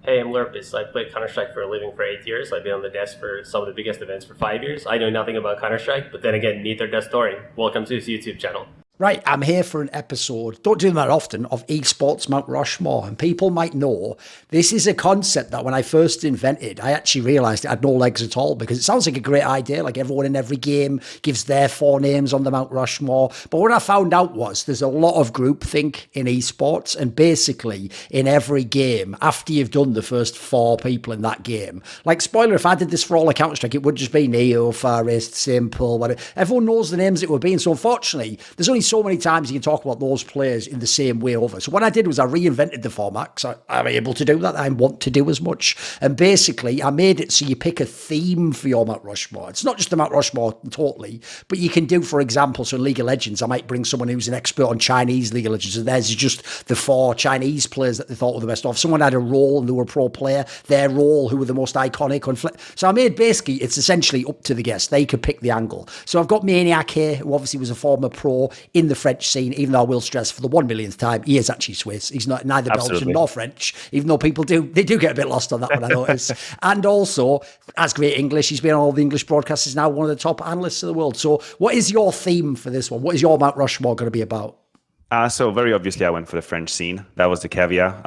Hey, I'm Lurpus. I played Counter-Strike for a living for 8 years. I've been on the desk for some of the biggest events for 5 years. I know nothing about Counter-Strike, but then again, neither does Thorin. Welcome to his YouTube channel. Right, I'm here for an episode, don't do them that often, of Esports Mount Rushmore. And people might know this is a concept that when I first invented, I actually realised it had no legs at all, because it sounds like a great idea, like everyone in every game gives their 4 names on the Mount Rushmore. But what I found out was there's a lot of groupthink in esports, and basically in every game, after you've done the first 4 people in that game, like spoiler, if I did this for all of Counter-Strike, it would just be Neo, Farist, Simple, whatever. Everyone knows the names it would be, and so unfortunately, there's only so many times you can talk about those players in the same way over. So what I did was I reinvented the format, because I'm able to do that. I want to do as much. And basically, I made it so you pick a theme for your Mount Rushmore. It's not just the Mount Rushmore totally, but you can do, for example, so in League of Legends, I might bring someone who's an expert on Chinese League of Legends, and theirs is just the 4 Chinese players that they thought were the best of. Someone had a role and they were a pro player, their role, who were the most iconic. So I made, basically, it's essentially up to the guest. They could pick the angle. So I've got Maniac here, who obviously was a former pro in the French scene, even though I will stress for the 1 millionth time, he is actually Swiss. He's not neither Belgian nor French, even though people do get a bit lost on that one, I notice. And also, as great English, he's been on all the English broadcasts, he's now one of the top analysts in the world. So what is your theme for this one? What is your Mount Rushmore going to be about? So very obviously, I went for the French scene. That was the caveat.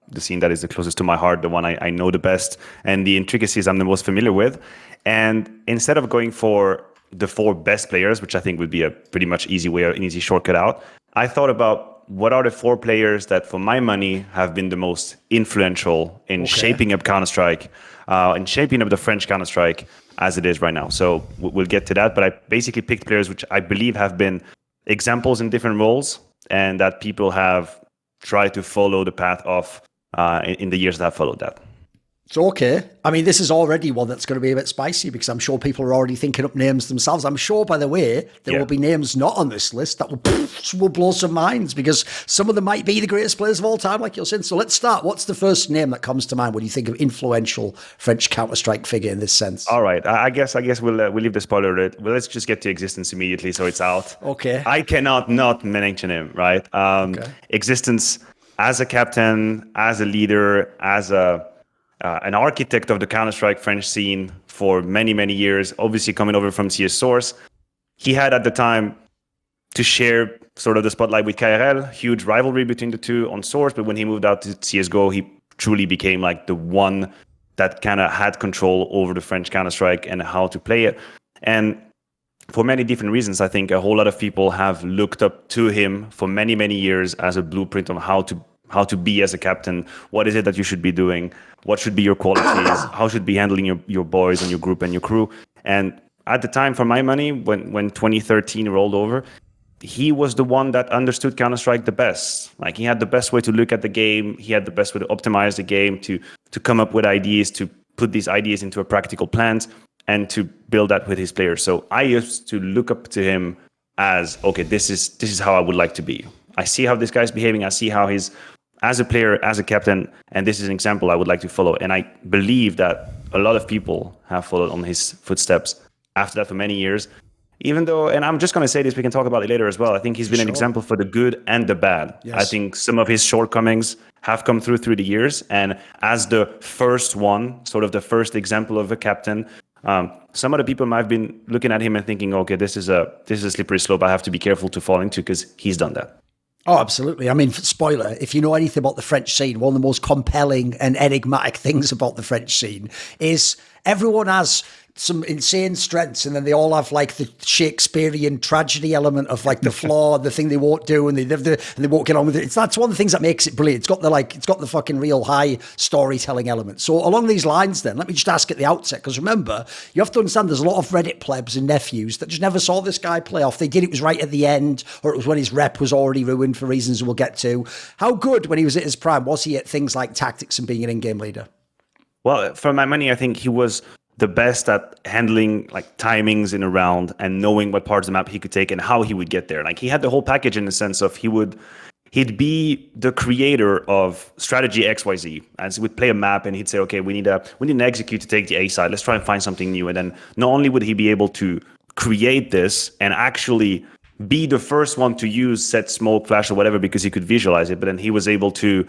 The scene that is the closest to my heart, the one I know the best, and the intricacies I'm the most familiar with. And instead of going for the 4 best players, which I think would be a pretty much easy way, an easy shortcut out, I thought about what are the 4 players that, for my money, have been the most influential in shaping up Counter-Strike, and shaping up the French Counter-Strike as it is right now. So we'll get to that, but I basically picked players which I believe have been examples in different roles, and that people have tried to follow the path of in the years that have followed that. So, okay. I mean, this is already one that's going to be a bit spicy, because I'm sure people are already thinking up names themselves. I'm sure, by the way, there will be names not on this list that will blow some minds, because some of them might be the greatest players of all time, like you're saying. So let's start. What's the first name that comes to mind when you think of influential French Counter-Strike figure in this sense? All right. I guess we'll leave the spoiler alert. Well, let's just get to Existence immediately, so it's out. Okay. I cannot not mention him, right? Existence as a captain, as a leader, as an architect of the Counter-Strike French scene for many, many years, obviously coming over from CS Source. He had at the time to share sort of the spotlight with Quiquerez, huge rivalry between the two on Source, but when he moved out to CSGO, he truly became like the one that kind of had control over the French Counter-Strike and how to play it. And for many different reasons, I think a whole lot of people have looked up to him for many, many years as a blueprint on how to be as a captain. What is it that you should be doing? What should be your qualities? How should be handling your boys and your group and your crew? And at the time, for my money, when 2013 rolled over, he was the one that understood Counter-Strike the best. Like, he had the best way to look at the game. He had the best way to optimize the game, to come up with ideas, to put these ideas into a practical plan, and to build that with his players. So I used to look up to him as, okay, this is how I would like to be. I see how this guy's behaving. I see how he's, as a player, as a captain, and this is an example I would like to follow. And I believe that a lot of people have followed on his footsteps after that for many years. Even though, and I'm just going to say this, we can talk about it later as well, I think he's been an example for the good and the bad. Yes. I think some of his shortcomings have come through the years. And as the first one, sort of the first example of a captain, some other people might have been looking at him and thinking, okay, this is a slippery slope I have to be careful to fall into, because he's done that. Oh, absolutely. I mean, spoiler, if you know anything about the French scene, one of the most compelling and enigmatic things about the French scene is everyone has some insane strengths, and then they all have like the Shakespearean tragedy element of like the flaw, the thing they won't do, and they won't get on with it. That's one of the things that makes it brilliant. It's got the fucking real high storytelling element. So along these lines, then let me just ask at the outset, because remember, you have to understand there's a lot of Reddit plebs and nephews that just never saw this guy play off. They did it was right at the end, or it was when his rep was already ruined for reasons we'll get to. How good when he was at his prime was he at things like tactics and being an in-game leader? Well, for my money, I think he was the best at handling like timings in a round and knowing what parts of the map he could take and how he would get there. Like, he had the whole package in the sense of he'd be the creator of strategy XYZ, and so he would play a map and he'd say, okay, we need an execute to take the A side. Let's try and find something new. And then not only would he be able to create this and actually be the first one to use set smoke, flash, or whatever, because he could visualize it, but then he was able to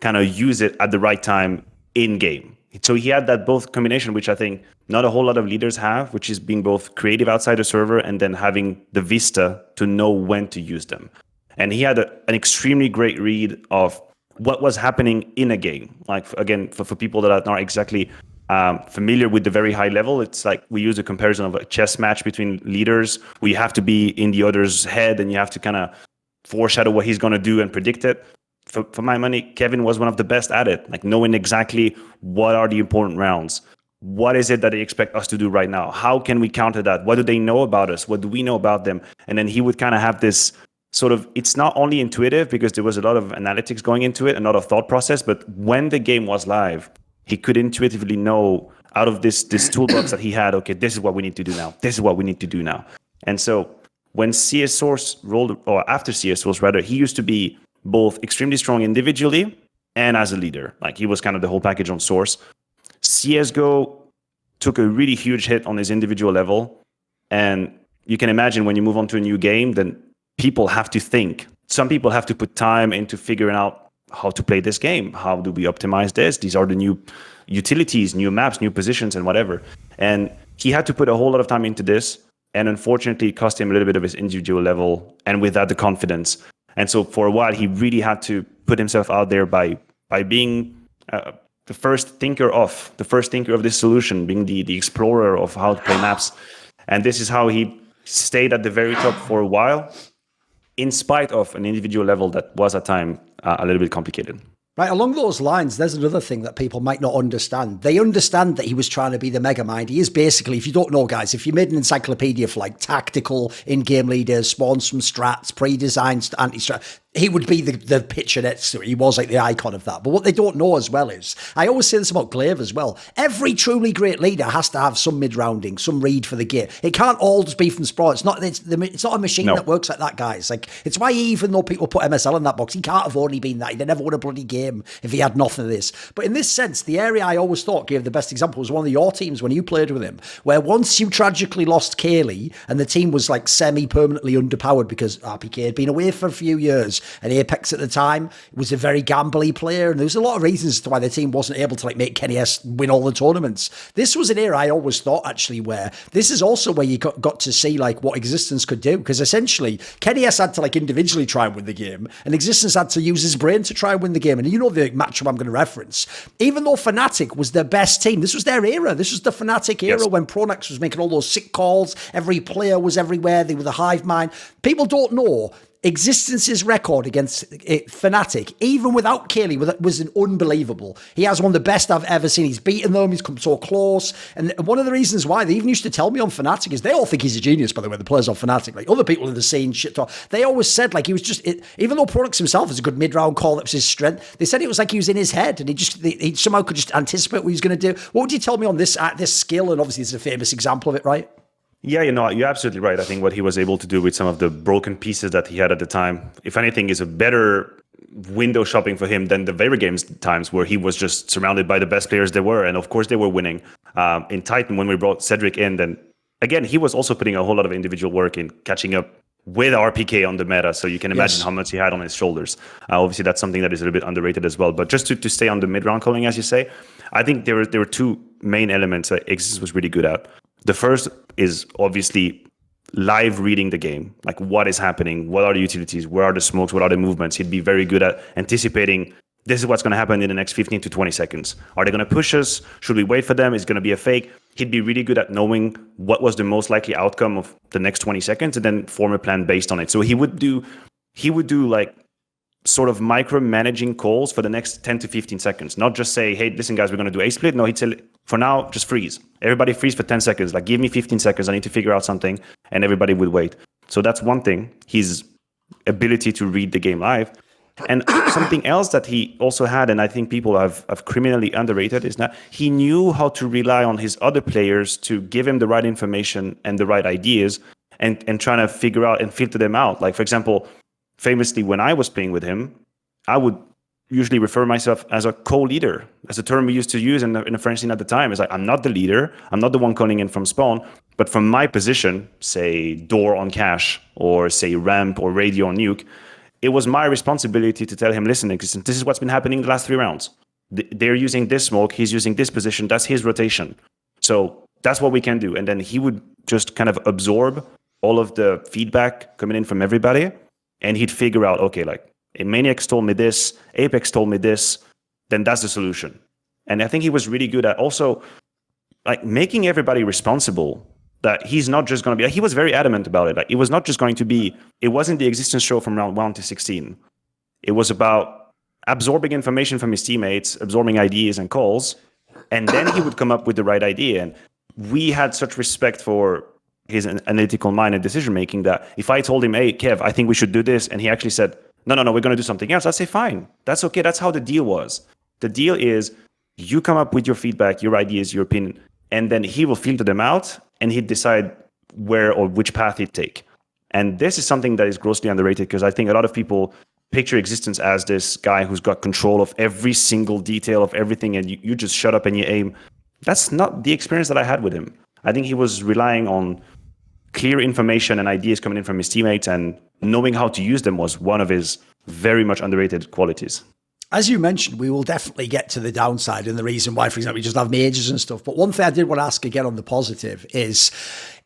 kind of use it at the right time in game. So he had that both combination, which I think not a whole lot of leaders have, which is being both creative outside the server and then having the vista to know when to use them. And he had an extremely great read of what was happening in a game. Like, again, for people that are not exactly familiar with the very high level, it's like we use a comparison of a chess match between leaders where you have to be in the other's head and you have to kind of foreshadow what he's going to do and predict it. For my money, Kevin was one of the best at it, like knowing exactly what are the important rounds. What is it that they expect us to do right now? How can we counter that? What do they know about us? What do we know about them? And then he would kind of have this sort of, it's not only intuitive because there was a lot of analytics going into it, a lot of thought process, but when the game was live, he could intuitively know out of this toolbox that he had, okay, this is what we need to do now. This is what we need to do now. And so when CS Source rolled, or after CS Source rather, he used to be both extremely strong individually and as a leader. Like he was kind of the whole package on Source. CSGO took a really huge hit on his individual level. And you can imagine when you move on to a new game, then people have to think. Some people have to put time into figuring out how to play this game. How do we optimize this? These are the new utilities, new maps, new positions, and whatever. And he had to put a whole lot of time into this. And unfortunately, it cost him a little bit of his individual level. And with that, the confidence. And so for a while, he really had to put himself out there by being the first thinker of this solution, being the explorer of how to play maps. And this is how he stayed at the very top for a while, in spite of an individual level that was at time a little bit complicated. Right, along those lines, there's another thing that people might not understand. They understand that he was trying to be the mega mind. He is basically, if you don't know, guys, if you made an encyclopedia for like tactical in-game leaders, spawns from strats, pre-designed anti-strat, he would be the picture next to it. He was like the icon of that. But what they don't know as well is, I always say this about Glaive as well, every truly great leader has to have some mid-rounding, some read for the game. It can't all just be from sprawl. It's not a machine that works like that, guys. Like, it's why even though people put MSL in that box, he can't have only been that. He'd never won a bloody game if he had nothing of this. But in this sense, the area I always thought gave the best example was one of your teams when you played with him, where once you tragically lost Kaylee and the team was like semi-permanently underpowered because RPK had been away for a few years and Apex at the time was a very gambly player, and there was a lot of reasons as to why the team wasn't able to like make Kenny S win all the tournaments. This was an era I always thought actually where this is also where you got to see like what Existence could do, because essentially Kenny S had to like individually try and win the game, and Existence had to use his brain to try and win the game. And you know the matchup I'm going to reference, even though Fnatic was their best team, this was their era. This was the Fnatic era when Pronax was making all those sick calls. Every player was everywhere. They were the hive mind. People don't know Existence's record against Fnatic, even without Kaylee, was an unbelievable. He has one of the best I've ever seen. He's beaten them. He's come so close. And one of the reasons why they even used to tell me on Fnatic is they all think he's a genius, by the way, the players on Fnatic. Like other people in the scene, shit talk. They always said like he was just, even though Pronax himself is a good mid-round call, that was his strength. They said it was like he was in his head and he somehow could just anticipate what he was going to do. What would you tell me on this skill? And obviously it's a famous example of it, right? Yeah, you're absolutely right. I think what he was able to do with some of the broken pieces that he had at the time, if anything, is a better window shopping for him than the very games times where he was just surrounded by the best players there were. And of course, they were winning. In Titan, when we brought Cedric in, then again, he was also putting a whole lot of individual work in catching up with RPK on the meta. So you can imagine how much he had on his shoulders. Obviously, that's something that is a little bit underrated as well. But just to stay on the mid-round calling, as you say, I think there were two main elements that Existence was really good at. The first is obviously live reading the game, like what is happening, what are the utilities, where are the smokes, what are the movements. He'd be very good at anticipating this is what's going to happen in the next 15 to 20 seconds. Are they going to push us? Should we wait for them? Is it going to be a fake? He'd be really good at knowing what was the most likely outcome of the next 20 seconds and then form a plan based on it. So he would do like sort of micromanaging calls for the next 10 to 15 seconds. Not just say, hey, listen, guys, we're going to do a split. No, he'd say, for now, just freeze. Everybody freeze for 10 seconds. Like, give me 15 seconds. I need to figure out something. And everybody would wait. So that's one thing, his ability to read the game live. And something else that he also had, and I think people have criminally underrated, is that he knew how to rely on his other players to give him the right information and the right ideas and trying to figure out and filter them out. Like, for example, famously, when I was playing with him, I would usually refer myself as a co-leader, as a term we used to use in the French scene at the time. It's like, I'm not the leader, I'm not the one calling in from spawn, but from my position, say door on cache, or say ramp or radio on nuke, it was my responsibility to tell him, listen, this is what's been happening the last 3 rounds. they're using this smoke, he's using this position, that's his rotation. So that's what we can do. And then he would just kind of absorb all of the feedback coming in from everybody, and he'd figure out, okay, like, Maniac told me this, Apex told me this, then that's the solution. And I think he was really good at also like making everybody responsible, that he's not just going to be, he was very adamant about it. Like, it was not just going to be, it wasn't the existence show from round 1 to 16. It was about absorbing information from his teammates, absorbing ideas and calls, and then he would come up with the right idea. And we had such respect for his analytical mind and decision making that if I told him, hey, Kev, I think we should do this, and he actually said, no, we're going to do something else, I'd say, fine, that's okay. That's how the deal was. The deal is you come up with your feedback, your ideas, your opinion, and then he will filter them out and he'd decide where or which path he'd take. And this is something that is grossly underrated, because I think a lot of people picture existence as this guy who's got control of every single detail of everything, and you just shut up and you aim. That's not the experience that I had with him. I think he was relying on clear information and ideas coming in from his teammates, and knowing how to use them was one of his very much underrated qualities. As you mentioned, we will definitely get to the downside and the reason why, for example, we just have majors and stuff. But one thing I did want to ask again on the positive is,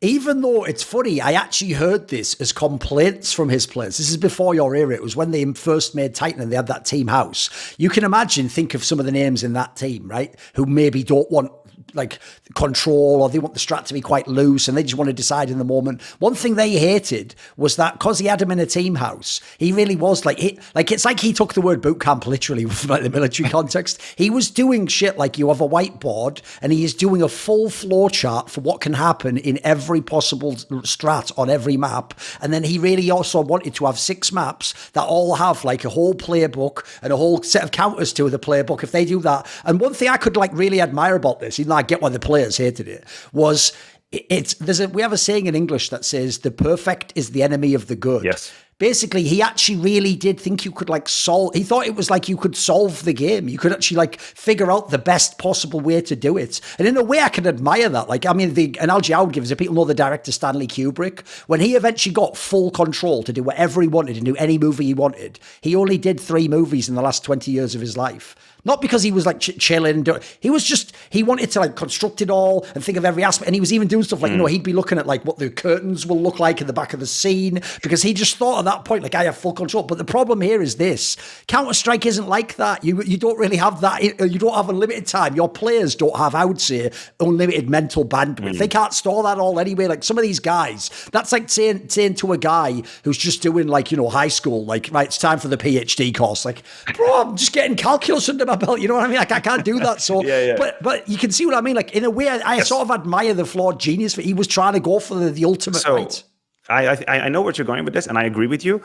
even though it's funny, I actually heard this as complaints from his players. This is before your era. It was when they first made Titan and they had that team house. You can imagine, think of some of the names in that team, right? Who maybe don't want like control, or they want the strat to be quite loose and they just want to decide in the moment. One thing they hated was that because he had him in a team house, he really was like, it's like he took the word boot camp literally from like the military context. He was doing shit like you have a whiteboard and he is doing a full flow chart for what can happen in every possible strat on every map. And then he really also wanted to have 6 maps that all have like a whole playbook and a whole set of counters to the playbook if they do that. And one thing I could like really admire about this, even though I get why the players hated it, was we have a saying in English that says the perfect is the enemy of the good. Yes. Basically, he actually really did think you could like solve. He thought it was like you could solve the game. You could actually like figure out the best possible way to do it. And in a way, I can admire that. Like, I mean, the analogy I would give is if people know the director Stanley Kubrick, when he eventually got full control to do whatever he wanted and do any movie he wanted, he only did 3 movies in the last 20 years of his life. Not because he was like chilling. He was just, he wanted to like construct it all and think of every aspect. And he was even doing stuff like, he'd be looking at like what the curtains will look like in the back of the scene, because he just thought at that point, like, I have full control. But the problem here is this: Counter-Strike isn't like that. You don't really have that. You don't have unlimited time. Your players don't have, I would say, unlimited mental bandwidth. They can't store that all anyway. Like some of these guys, that's like saying to a guy who's just doing like, high school, like, right, it's time for the PhD course. Like, bro, I'm just getting calculus under my belt. You know what I mean? Like, I can't do that. So, yeah. But you can see what I mean. Like, in a way, I sort of admire the flawed genius. He was trying to go for the ultimate right. I know what you're going with this, and I agree with you.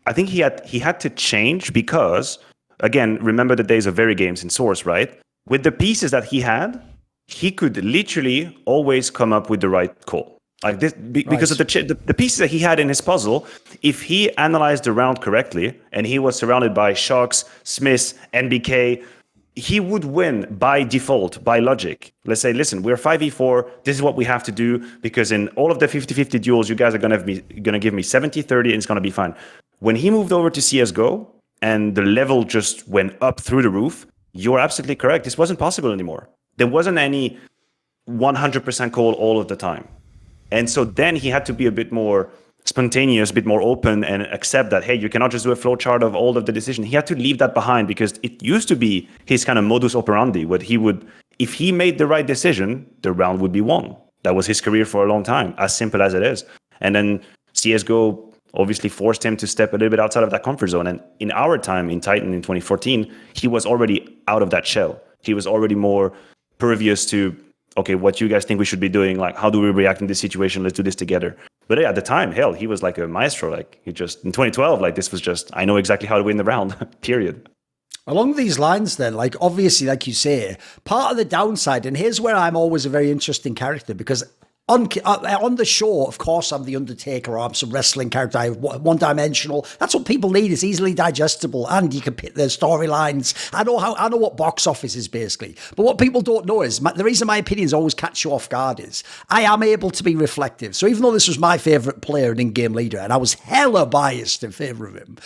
I think he had to change because, again, remember the days of very games in Source, right? With the pieces that he had, he could literally always come up with the right call. Like this, because of the pieces that he had in his puzzle. If he analyzed the round correctly and he was surrounded by shox, Smiths, NBK, he would win by default, by logic. Let's say, listen, we're 5v4. This is what we have to do, because in all of the 50-50 duels, you guys are going to give me 70-30 and it's going to be fine. When he moved over to CSGO and the level just went up through the roof, you're absolutely correct. This wasn't possible anymore. There wasn't any 100% call all of the time. And so then he had to be a bit more spontaneous, a bit more open, and accept that, hey, you cannot just do a flowchart of all of the decision. He had to leave that behind, because it used to be his kind of modus operandi, what he would, if he made the right decision, the round would be won. That was his career for a long time, as simple as it is. And then CSGO obviously forced him to step a little bit outside of that comfort zone. And in our time in Titan in 2014, he was already out of that shell. He was already more pervious to, okay, what you guys think we should be doing? Like, how do we react in this situation? Let's do this together. But yeah, at the time, hell, he was like a maestro. Like, he just, in 2012, like, this was just, I know exactly how to win the round, period. Along these lines then, like, obviously, like you say, part of the downside, and here's where I'm always a very interesting character, because on the show, of course, I'm the Undertaker, or I'm some wrestling character. I'm one-dimensional. That's what people need. It's easily digestible, and you can pick their storylines. I know what box office is, basically. But what people don't know is, the reason my opinions always catch you off guard is, I am able to be reflective. So even though this was my favourite player and in-game leader, and I was hella biased in favour of him,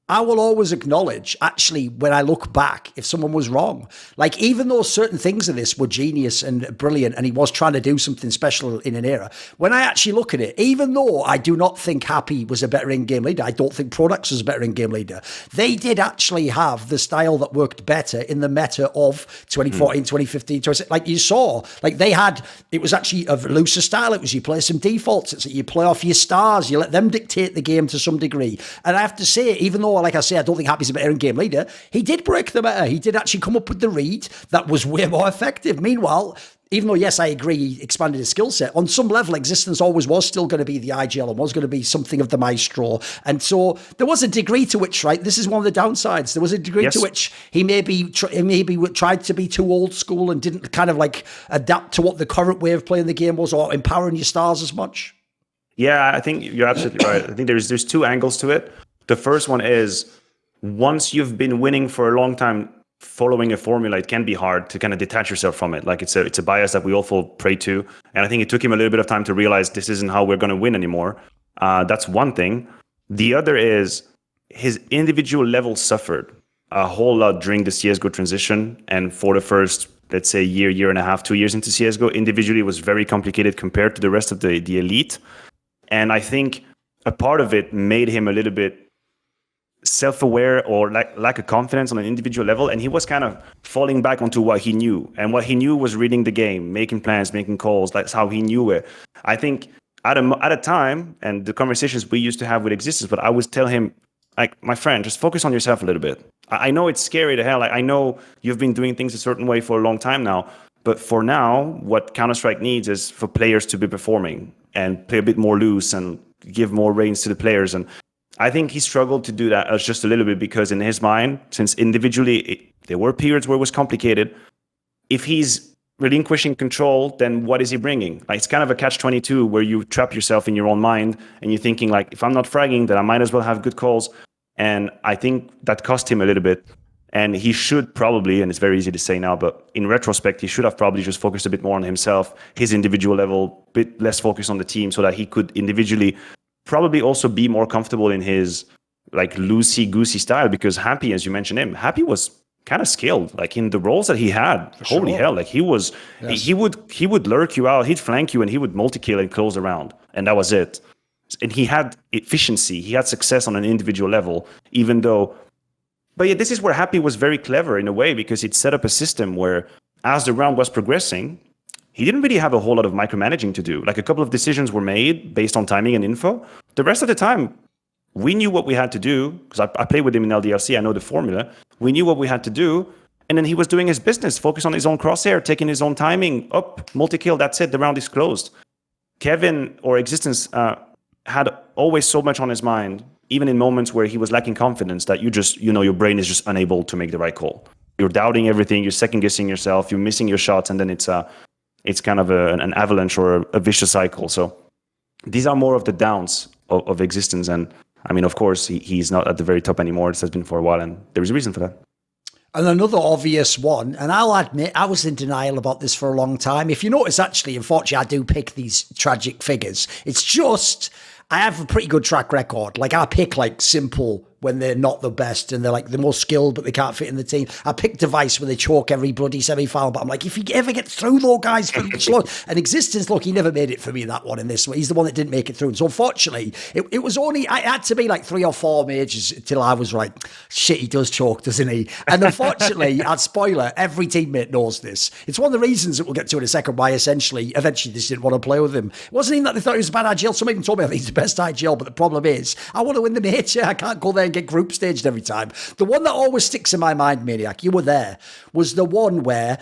I will always acknowledge, actually, when I look back, if someone was wrong. Like, even though certain things of this were genius and brilliant, and he was trying to do something special in an era, when I actually look at it, even though I do not think Happy was a better in-game leader, I don't think Prodax was a better in-game leader, they did actually have the style that worked better in the meta of 2014, 2015, 2016. Like you saw, like they had, it was actually a looser style. It was you play some defaults. It's like you play off your stars. You let them dictate the game to some degree. And I have to say, even though, like I say, I don't think Happy's a better in-game leader, he did break the meta. He did actually come up with the read that was way more effective. Meanwhile, even though, yes, I agree, he expanded his skill set, on some level, Existence always was still going to be the IGL and was going to be something of the maestro. And so there was a degree to which, right, this is one of the downsides. There was a degree to which he maybe tried to be too old school and didn't kind of like adapt to what the current way of playing the game was, or empowering your stars as much. Yeah, I think you're absolutely right. I think there's two angles to it. The first one is, once you've been winning for a long time, following a formula, it can be hard to kind of detach yourself from it. Like it's a bias that we all fall prey to. And I think it took him a little bit of time to realize this isn't how we're going to win anymore. That's one thing. The other is his individual level suffered a whole lot during the CSGO transition. And for the first, let's say, year and a half, 2 years into CSGO, individually it was very complicated compared to the rest of the elite. And I think a part of it made him a little bit self-aware or lack of confidence on an individual level, and he was kind of falling back onto what he knew, and what he knew was reading the game, making plans, making calls. That's how he knew it. I think at a time, and the conversations we used to have with Existence, but I would tell him, like, my friend, just focus on yourself a little bit. I know it's scary to hell. Like, I know you've been doing things a certain way for a long time now, but for now, what Counter-Strike needs is for players to be performing and play a bit more loose and give more reins to the players. And I think he struggled to do that just a little bit, because in his mind, since individually there were periods where it was complicated, if he's relinquishing control, then what is he bringing? Like, it's kind of a catch-22 where you trap yourself in your own mind and you're thinking, like, if I'm not fragging, then I might as well have good calls. And I think that cost him a little bit. And he should probably, and it's very easy to say now, but in retrospect, he should have probably just focused a bit more on himself, his individual level, a bit less focus on the team, so that he could individually probably also be more comfortable in his like loosey-goosey style. Because Happy, as you mentioned him, Happy was kind of skilled, like in the roles that he had. Holy hell, like he was, he would lurk you out, he'd flank you, and he would multi-kill and close around, and that was it. And he had efficiency, he had success on an individual level, even though. But yeah, this is where Happy was very clever in a way, because he'd set up a system where, as the round was progressing, he didn't really have a whole lot of micromanaging to do. Like, a couple of decisions were made based on timing and info. The rest of the time, we knew what we had to do, because I played with him in LDLC, I know the formula. We knew what we had to do, and then he was doing his business, focused on his own crosshair, taking his own timing, up, multi-kill, that's it, the round is closed. Kevin, or Existence, had always so much on his mind, even in moments where he was lacking confidence, that your brain is just unable to make the right call. You're doubting everything, you're second-guessing yourself, you're missing your shots, and then it's kind of an avalanche or a vicious cycle. So these are more of the downs of Existence. And I mean, of course, he's not at the very top anymore. It has been for a while, and there is a reason for that. And another obvious one, and I'll admit, I was in denial about this for a long time. If you notice, actually, unfortunately, I do pick these tragic figures. It's just, I have a pretty good track record. Like, I pick, like, simple when they're not the best and they're like the most skilled, but they can't fit in the team. I picked Device when they choke every bloody semi-final, but I'm like, if you ever get through those guys, slow. And Existence, look, he never made it for me, that one in this one. He's the one that didn't make it through. And so unfortunately, it was only, I had to be like 3 or 4 majors till I was like, shit, he does choke, doesn't he? And unfortunately, I'd spoiler, every teammate knows this. It's one of the reasons that we'll get to in a second why eventually they just didn't want to play with him. It wasn't even that they thought he was a bad IGL. Some even told me I think he's the best IGL, but the problem is, I want to win the major. I can't go there and get group staged every time. The one that always sticks in my mind, Maniac, you were there, was the one where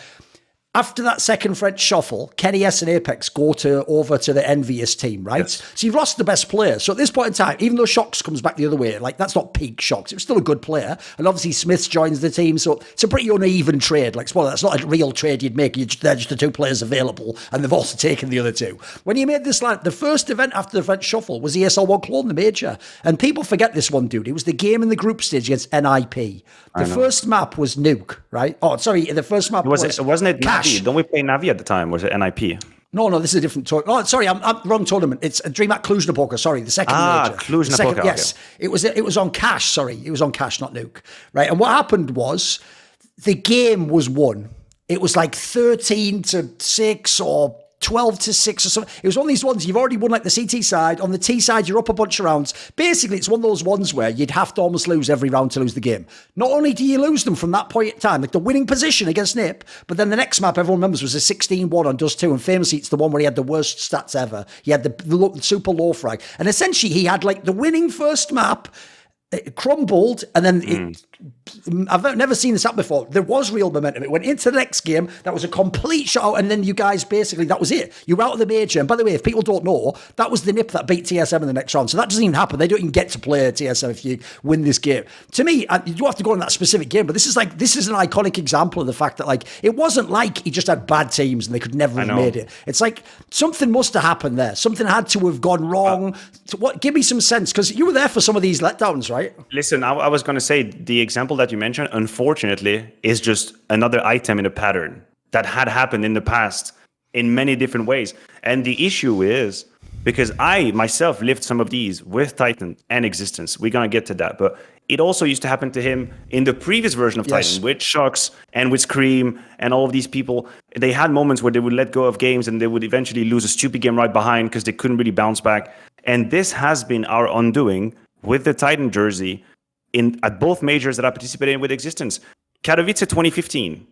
after that second French shuffle, Kenny S and Apex go over to the Envious team, right? Yes. So you've lost the best player. So at this point in time, even though shox comes back the other way, like that's not peak shox, it was still a good player. And obviously Smith joins the team, so it's a pretty uneven trade. Like, well, that's not a real trade you'd make. They're just the 2 players available, and they've also taken the other 2. When you made this line, the first event after the French shuffle was the ESL1 Clone, the major. And people forget this one, dude. It was the game in the group stage against NIP. The first map was Nuke, right? Oh, sorry, the first map wasn't it Navi? Don't we play Navi at the time? Was it NIP? No, this is a different tournament. Oh, sorry, I'm wrong tournament. It's a DreamHack Cluj-Napoca. Sorry, the second major. Cluj-Napoca. Yes, okay. It was on cash. Sorry, it was on cash, not nuke. Right, and what happened was the game was won. It was like 13-6 or 12-6 or something. It was one of these ones, you've already won like the CT side. On the T side, you're up a bunch of rounds. Basically, it's one of those ones where you'd have to almost lose every round to lose the game. Not only do you lose them from that point in time, like the winning position against NIP, but then the next map everyone remembers was a 16-1 on Dust 2, and famously it's the one where he had the worst stats ever. He had the super low frag. And essentially, he had like the winning first map, it crumbled, and then I've never seen this happen before. There was real momentum. It went into the next game. That was a complete shutout, and then you guys basically, that was it. You were out of the major. And by the way, if people don't know, that was the NIP that beat TSM in the next round. So that doesn't even happen. They don't even get to play TSM if you win this game. To me, you do have to go in that specific game, but this is an iconic example of the fact that like it wasn't like he just had bad teams and they could never have made it. It's like something must have happened there. Something had to have gone wrong. Give me some sense, because you were there for some of these letdowns, right? Listen, I was going to say the example that you mentioned, unfortunately, is just another item in a pattern that had happened in the past in many different ways. And the issue is, because I myself lived some of these with Titan and Existence, we're going to get to that, but it also used to happen to him in the previous version of Titan with shox and with Scream and all of these people. They had moments where they would let go of games and they would eventually lose a stupid game right behind because they couldn't really bounce back. And this has been our undoing with the Titan jersey at both majors that I participated in with Existence. Katowice 2015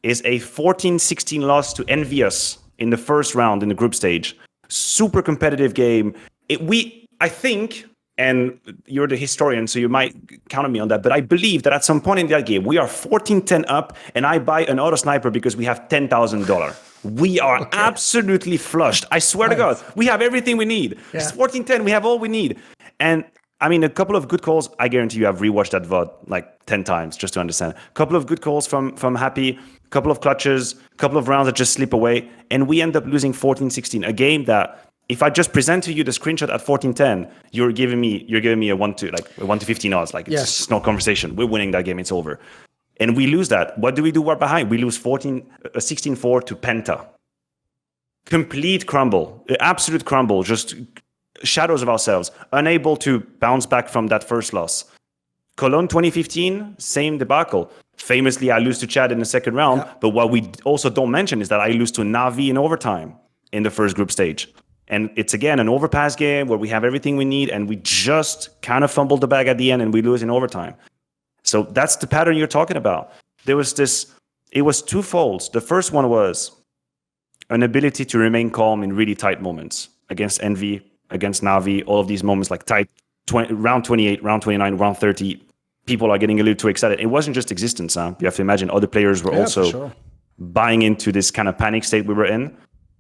is a 14-16 loss to Envious in the first round in the group stage. Super competitive game. I think, and you're the historian, so you might counter me on that, but I believe that at some point in that game, we are 14-10 up, and I buy an auto sniper because we have $10,000. We are absolutely flushed. I swear to God, we have everything we need. Yeah. It's 14-10. We have all we need. And I mean, a couple of good calls. I guarantee you I've rewatched that VOD like 10 times just to understand. A couple of good calls from Happy, a couple of clutches, a couple of rounds that just slip away. And we end up losing 14-16, a game that if I just present to you the screenshot at 14-10, you're giving me a 1 to 15 odds. Like it's just no conversation. We're winning that game. It's over. And we lose that. What do? We're behind. We lose 16-4 to Penta. Complete crumble, absolute crumble, just shadows of ourselves, unable to bounce back from that first loss. Cologne 2015, same debacle. Famously, I lose to Chad in the second round, but what we also don't mention is that I lose to Navi in overtime in the first group stage. And it's, again, an overpass game where we have everything we need, and we just kind of fumbled the bag at the end, and we lose in overtime. So that's the pattern you're talking about. It was twofold. The first one was an ability to remain calm in really tight moments against Envy, against Navi, all of these moments like tight, round 28, round 29, round 30, people are getting a little too excited. It wasn't just Existence. You have to imagine other players were also buying into this kind of panic state we were in,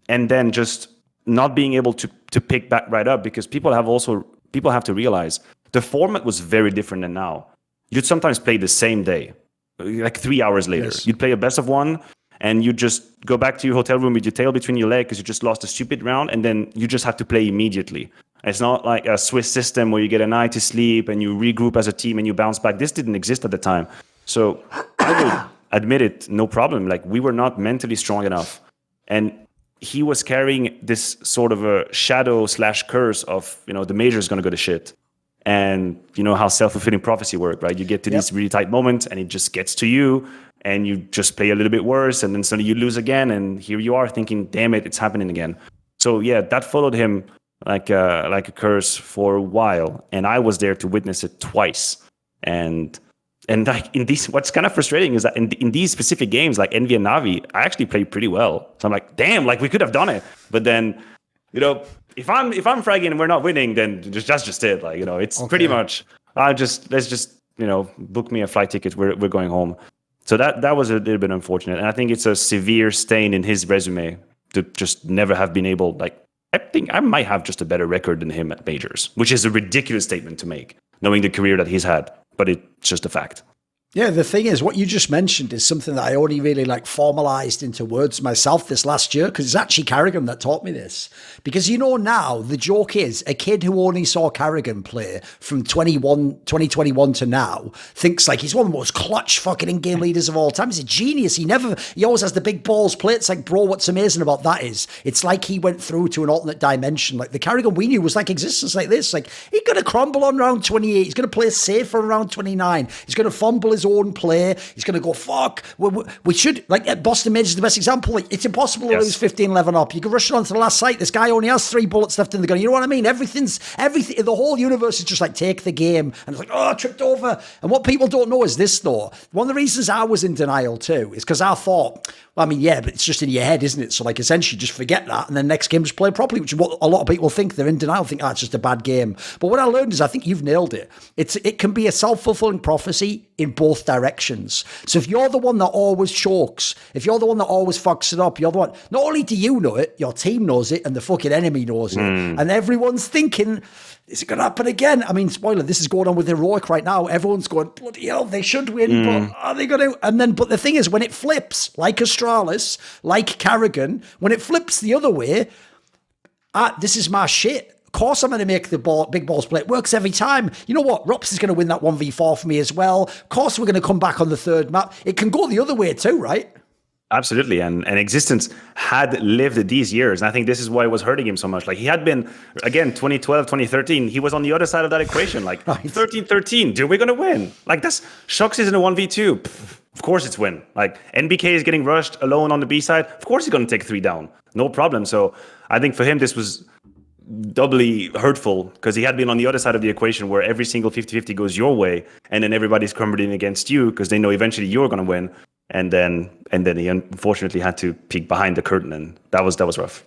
and then just not being able to pick back right up, because people have to realize the format was very different than now. You'd sometimes play the same day, like 3 hours later. Yes. You'd play a best of one, and you just go back to your hotel room with your tail between your legs because you just lost a stupid round, and then you just have to play immediately. It's not like a Swiss system where you get a night to sleep and you regroup as a team and you bounce back. This didn't exist at the time. So I would admit it, no problem. Like, we were not mentally strong enough. And he was carrying this sort of a shadow / curse of, the major is going to go to shit. And you know how self-fulfilling prophecy works, right? You get to these really tight moments and it just gets to you, and you just play a little bit worse, and then suddenly you lose again, and here you are thinking, damn it, it's happening again. So yeah, that followed him like a curse for a while, and I was there to witness it twice. And like in these, what's kind of frustrating is that in these specific games, like Envy and Navi, I actually played pretty well. So I'm like, damn, like we could have done it. But then, if I'm fragging and we're not winning, then that's just it. Like, it's pretty much, let's just book me a flight ticket. We're going home. So that was a little bit unfortunate. And I think it's a severe stain in his resume to just never have been able, like, I think I might have just a better record than him at majors, which is a ridiculous statement to make, knowing the career that he's had. But it's just a fact. Yeah, the thing is, what you just mentioned is something that I only really like formalized into words myself this last year, because it's actually Carrigan that taught me this. Because now, the joke is, a kid who only saw Carrigan play from 2021 to now thinks like he's one of the most clutch fucking in-game leaders of all time. He's a genius. He always has the big balls play. It's like, bro, what's amazing about that is, it's like he went through to an alternate dimension. Like the Carrigan we knew was like existence like this. Like, he's going to crumble on round 28. He's going to play safe on round 29. He's going to fumble his own play. He's going to go, fuck, we should, like Boston Major is the best example. Like, it's impossible to lose 15-11 up. You can rush it on to the last site. This guy only has 3 bullets left in the gun. You know what I mean? Everything, the whole universe is just like, take the game. And it's like, oh, I tripped over. And what people don't know is this, though. One of the reasons I was in denial, too, is because I thought, well, I mean, yeah, but it's just in your head, isn't it? So, like, essentially just forget that and then next game just play properly, which is what a lot of people think. They're in denial, think, it's just a bad game. But what I learned is, I think you've nailed it. It can be a self-fulfilling prophecy in both directions. So if you're the one that always chokes, if you're the one that always fucks it up, you're the one, not only do you know it, your team knows it and the fucking enemy knows it. And everyone's thinking, is it going to happen again? I mean, spoiler, this is going on with Heroic right now. Everyone's going, bloody hell, they should win, but are they going to? And then, but the thing is, when it flips, like Astralis, like Carrigan, when it flips the other way, this is my shit. Of course I'm going to make the big balls play. It works every time. You know what? Rops is going to win that 1v4 for me as well. Of course we're going to come back on the third map. It can go the other way too, right? Absolutely. And Existence had lived these years. And I think this is why it was hurting him so much. Like, he had been, again, 2012, 2013, he was on the other side of that equation. Like, 13-13, dude, we're going to win. Like, shox is in a 1v2. Of course it's win. Like, NBK is getting rushed alone on the B side. Of course he's going to take 3 down. No problem. So I think for him, this was doubly hurtful because he had been on the other side of the equation where every single 50-50 goes your way. And then everybody's crumbling against you because they know eventually you're going to win. And then he unfortunately had to peek behind the curtain, and that was rough.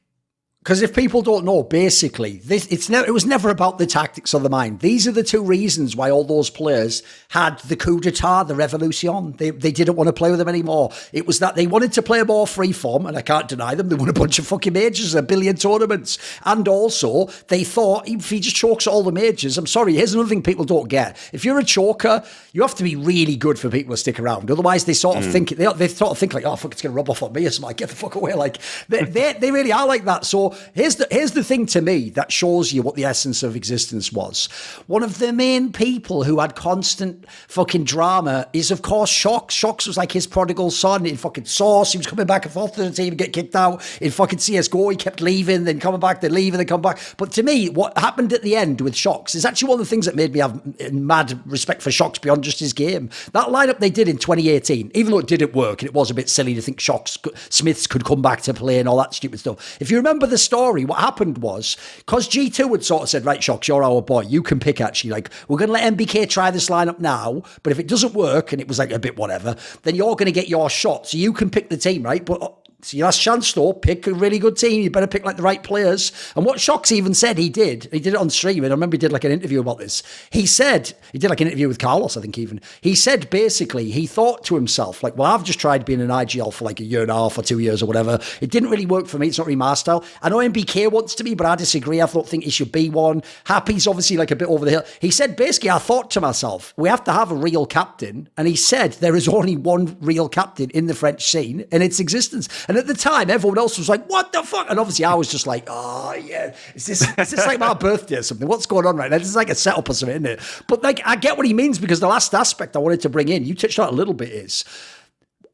Because if people don't know, basically, it was never about the tactics of the mind. These are the 2 reasons why all those players had the coup d'etat, the revolution. They didn't want to play with them anymore. It was that they wanted to play more freeform, and I can't deny them. They won a bunch of fucking majors, 1 billion tournaments. And also, they thought, if he just chokes all the majors, I'm sorry, here's another thing people don't get. If you're a choker, you have to be really good for people to stick around. Otherwise, they sort of think, they sort of think like, oh, fuck, it's going to rub off on me or something. Like, get the fuck away. Like, they really are like that. So, here's the thing to me that shows you what the essence of Existence was. One of the main people who had constant fucking drama is, of course, shox. Shox was like his prodigal son in fucking Source. He was coming back and forth to the team and get kicked out. In fucking CSGO, he kept leaving, then coming back, then leaving, then come back. But to me, what happened at the end with shox is actually one of the things that made me have mad respect for shox beyond just his game. That lineup they did in 2018, even though it didn't work, and it was a bit silly to think shox Smiths could come back to play and all that stupid stuff. If you remember the story, what happened was, because G2 had sort of said, right, shox, you're our boy, you can pick actually, like, we're going to let MBK try this lineup now, but if it doesn't work, and it was like a bit whatever, then you're going to get your shot, so you can pick the team, right? But it's your last chance, though. Pick a really good team. You better pick like the right players. And what shox even said he did it on stream, and I remember he did like an interview about this. He did like an interview with Carlos, I think even. He said basically, he thought to himself, like, well, I've just tried being an IGL for like 1.5 years or 2 years or whatever. It didn't really work for me. It's not really my style. I know MBK wants to be, but I disagree. I don't think he should be one. Happy's obviously like a bit over the hill. He said basically, I thought to myself, we have to have a real captain. And he said there is only one real captain in the French scene, and it's Existence. And at the time, everyone else was like, what the fuck? And obviously I was just like, oh yeah, is this like my birthday or something? What's going on right now? This is like a setup or something, isn't it? But like, I get what he means, because the last aspect I wanted to bring in, you touched on it a little bit, is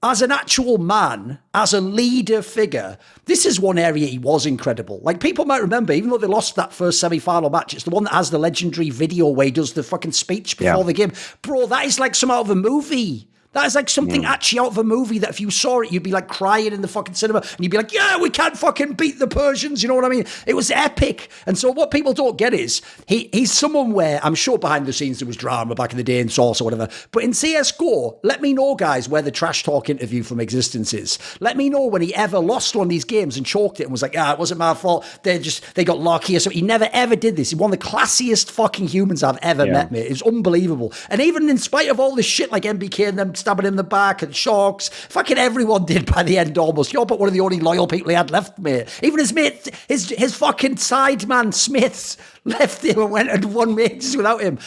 as an actual man, as a leader figure, this is one area he was incredible. Like, people might remember, even though they lost that first semi-final match, it's the one that has the legendary video where he does the fucking speech before the game. Bro, that is like some out of a movie. That is like something actually out of a movie that if you saw it, you'd be like crying in the fucking cinema and you'd be like, yeah, we can't fucking beat the Persians. You know what I mean? It was epic. And so what people don't get is he's someone where I'm sure behind the scenes there was drama back in the day in Source or whatever. But in CSGO, let me know, guys, where the trash talk interview from Existence is. Let me know when he ever lost one of these games and chalked it and was like, it wasn't my fault. They got lucky or something. He never ever did this. He's one of the classiest fucking humans I've ever met, mate. It's unbelievable. And even in spite of all this shit like MBK and them stabbing him in the back and shox, fucking everyone did by the end almost. You're but one of the only loyal people he had left, mate. Even his mate, his fucking side man Smiths left him and went and won majors without him.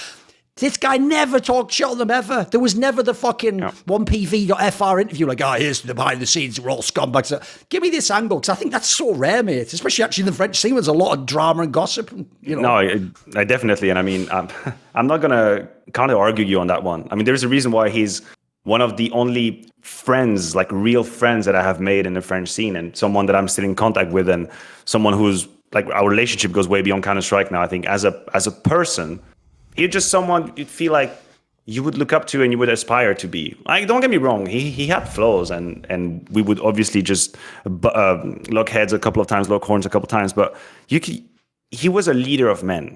This guy never talked shit on them ever. There was never the fucking 1pv.fr interview like, here's the behind the scenes, we're all scumbags. So, give me this angle, because I think that's so rare, mate. Especially actually in the French scene, there's a lot of drama and gossip. No, I definitely, and I mean, I'm not going to kind of argue you on that one. I mean, there's a reason why he's one of the only friends, like real friends that I have made in the French scene, and someone that I'm still in contact with, and someone who's like, our relationship goes way beyond Counter-Strike now. I think as a person, he's just someone you'd feel like you would look up to and you would aspire to be. Like, don't get me wrong, he had flaws, and we would obviously just lock heads a couple of times, lock horns a couple of times, but he was a leader of men.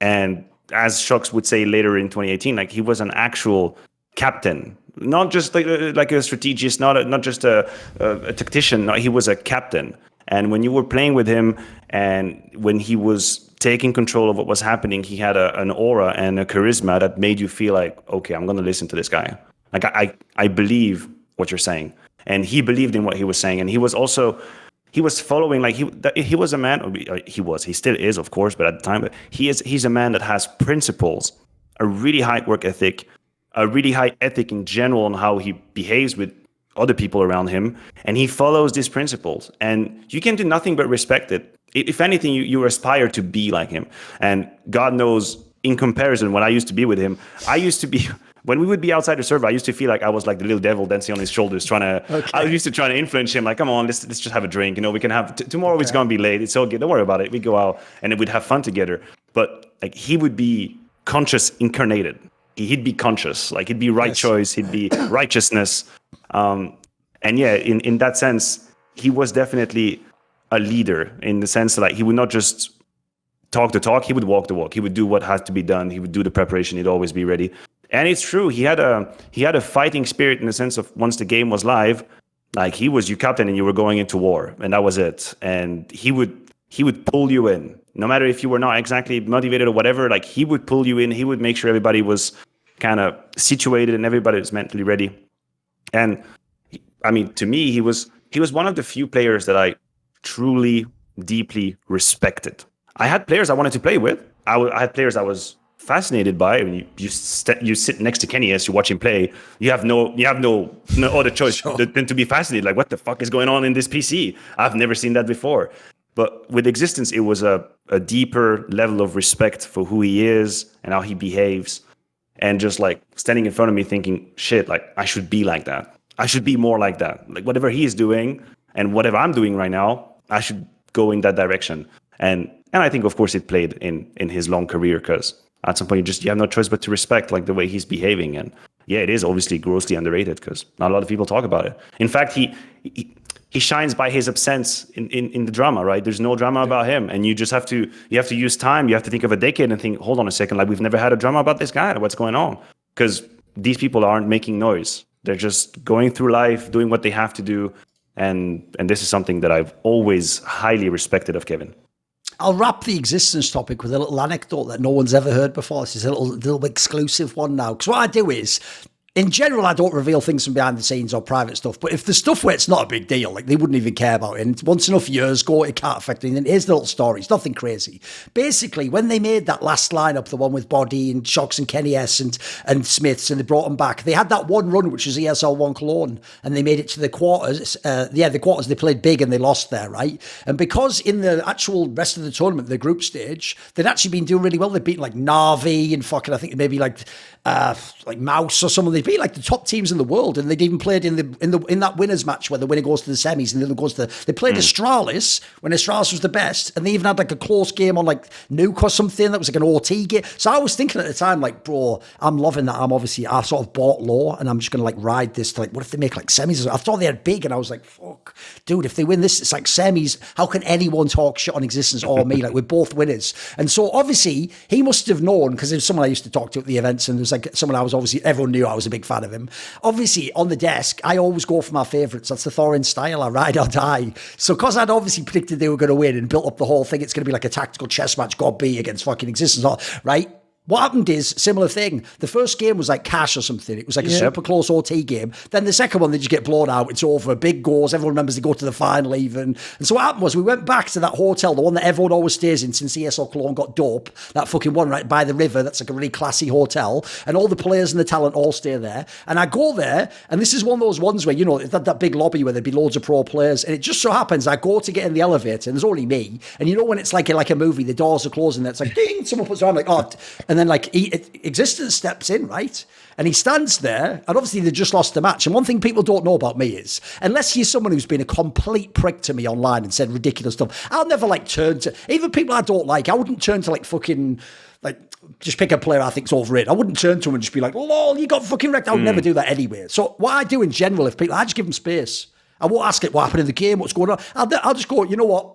And as shox would say later in 2018, like, he was an actual captain, not just like a strategist, not just a tactician. No, he was a captain. And when you were playing with him, and when he was taking control of what was happening, he had an aura and a charisma that made you feel like, okay, I'm going to listen to this guy. Like, I believe what you're saying. And he believed in what he was saying. And he was following, like, he was a man, he still is, of course, but at the time, but he's a man that has principles, a really high work ethic, a really high ethic in general on how he behaves with other people around him, and he follows these principles, and you can do nothing but respect it. If anything, you aspire to be like him. And God knows, in comparison, when I used to be with him, when we would be outside the server, I used to feel like I was like the little devil dancing on his shoulders, I used to try to influence him, like, come on, let's just have a drink, we can have, tomorrow it's going to be late, it's all good, don't worry about it, we go out, and then we'd have fun together. But like, he would be conscious incarnated. He'd be conscious, like, he'd be right choice, he'd be righteousness. And yeah, in that sense, he was definitely a leader, in the sense that, like, he would not just talk the talk, he would walk the walk. He would do what had to be done. He would do the preparation. He'd always be ready. And it's true, he had a fighting spirit, in the sense of, once the game was live, like, he was your captain and you were going into war, and that was it. And he would pull you in, no matter if you were not exactly motivated or whatever. Like, he would pull you in. He would make sure everybody was kind of situated and everybody was mentally ready. And I mean, to me, he was one of the few players that I truly, deeply respected. I had players I wanted to play with. I had players I was fascinated by. I mean, you sit next to Kenny as you watch him play. You have no other choice than to be fascinated. Like, what the fuck is going on in this PC? I've never seen that before. But with Existence, it was a deeper level of respect for who he is and how he behaves. And just like standing in front of me thinking, shit, like, I should be like that. I should be more like that. Like, whatever he is doing and whatever I'm doing right now, I should go in that direction. And I think, of course, it played in his long career, because at some point you have no choice but to respect, like, the way he's behaving. And yeah, it is obviously grossly underrated, because not a lot of people talk about it. In fact, he shines by his absence in the drama, right? There's no drama about him, and you have to use time. You have to think of a decade and think, hold on a second, like, we've never had a drama about this guy. What's going on? Because these people aren't making noise. They're just going through life, doing what they have to do, and this is something that I've always highly respected of Kevin. I'll wrap the Existence topic with a little anecdote that no one's ever heard before. This is a little exclusive one now, because what I do is, in general, I don't reveal things from behind the scenes or private stuff. But if the stuff where it's not a big deal, like, they wouldn't even care about it, and once enough years go, it can't affect anything. Here's the little story. It's nothing crazy. Basically, when they made that last lineup, the one with Body and shox and Kenny S and Smiths, and they brought them back, they had that one run, which was ESL 1 Cologne, and they made it to the quarters. The quarters, they played big and they lost there, right? And because in the actual rest of the tournament, the group stage, they'd actually been doing really well. They'd beaten like Navi and fucking, I think maybe like Mouse or someone. They beat like the top teams in the world, and they'd even played in that winners match where the winner goes to the semis and the other goes to. They played Astralis when Astralis was the best, and they even had like a close game on like Nuke or something that was like an OT game. So I was thinking at the time, like, bro, I'm loving that. I sort of bought low, and I'm just gonna like ride this to like, what if they make like semis? I thought they had big, and I was like, fuck, dude, if they win this, it's like semis. How can anyone talk shit on Existence or me? Like, we're both winners. And so obviously he must have known, because there's someone I used to talk to at the events, and there's like someone I was obviously, everyone knew I was a big fan of him. Obviously on the desk, I always go for my favourites. That's the Thorin style. I ride or die. So because I'd obviously predicted they were going to win and built up the whole thing, it's going to be like a tactical chess match, God be, against fucking Existence, right? What happened is, similar thing. The first game was like cash or something. It was like a super close OT game. Then the second one, they just get blown out. It's over. Big goals. Everyone remembers they go to the final even. And so what happened was we went back to that hotel, the one that everyone always stays in since ESL Cologne got dope. That fucking one right by the river. That's like a really classy hotel. And all the players and the talent all stay there. And I go there, and this is one of those ones where, you know, that big lobby where there'd be loads of pro players. And it just so happens I go to get in the elevator, and there's only me. And you know when it's like a movie, the doors are closing, and it's like, ding, someone puts their arm like, oh, and then like Existence steps in, right? And he stands there, and obviously they just lost the match. And one thing people don't know about me is, unless you're someone who's been a complete prick to me online and said ridiculous stuff, I'll never like turn to, even people I don't like, I wouldn't turn to like fucking, like, just pick a player I think's overrated. I wouldn't turn to him and just be like, lol, you got fucking wrecked. I would never do that anyway. So what I do in general, if people, I just give them space. I won't ask it what happened in the game, what's going on. I'll just go, you know what?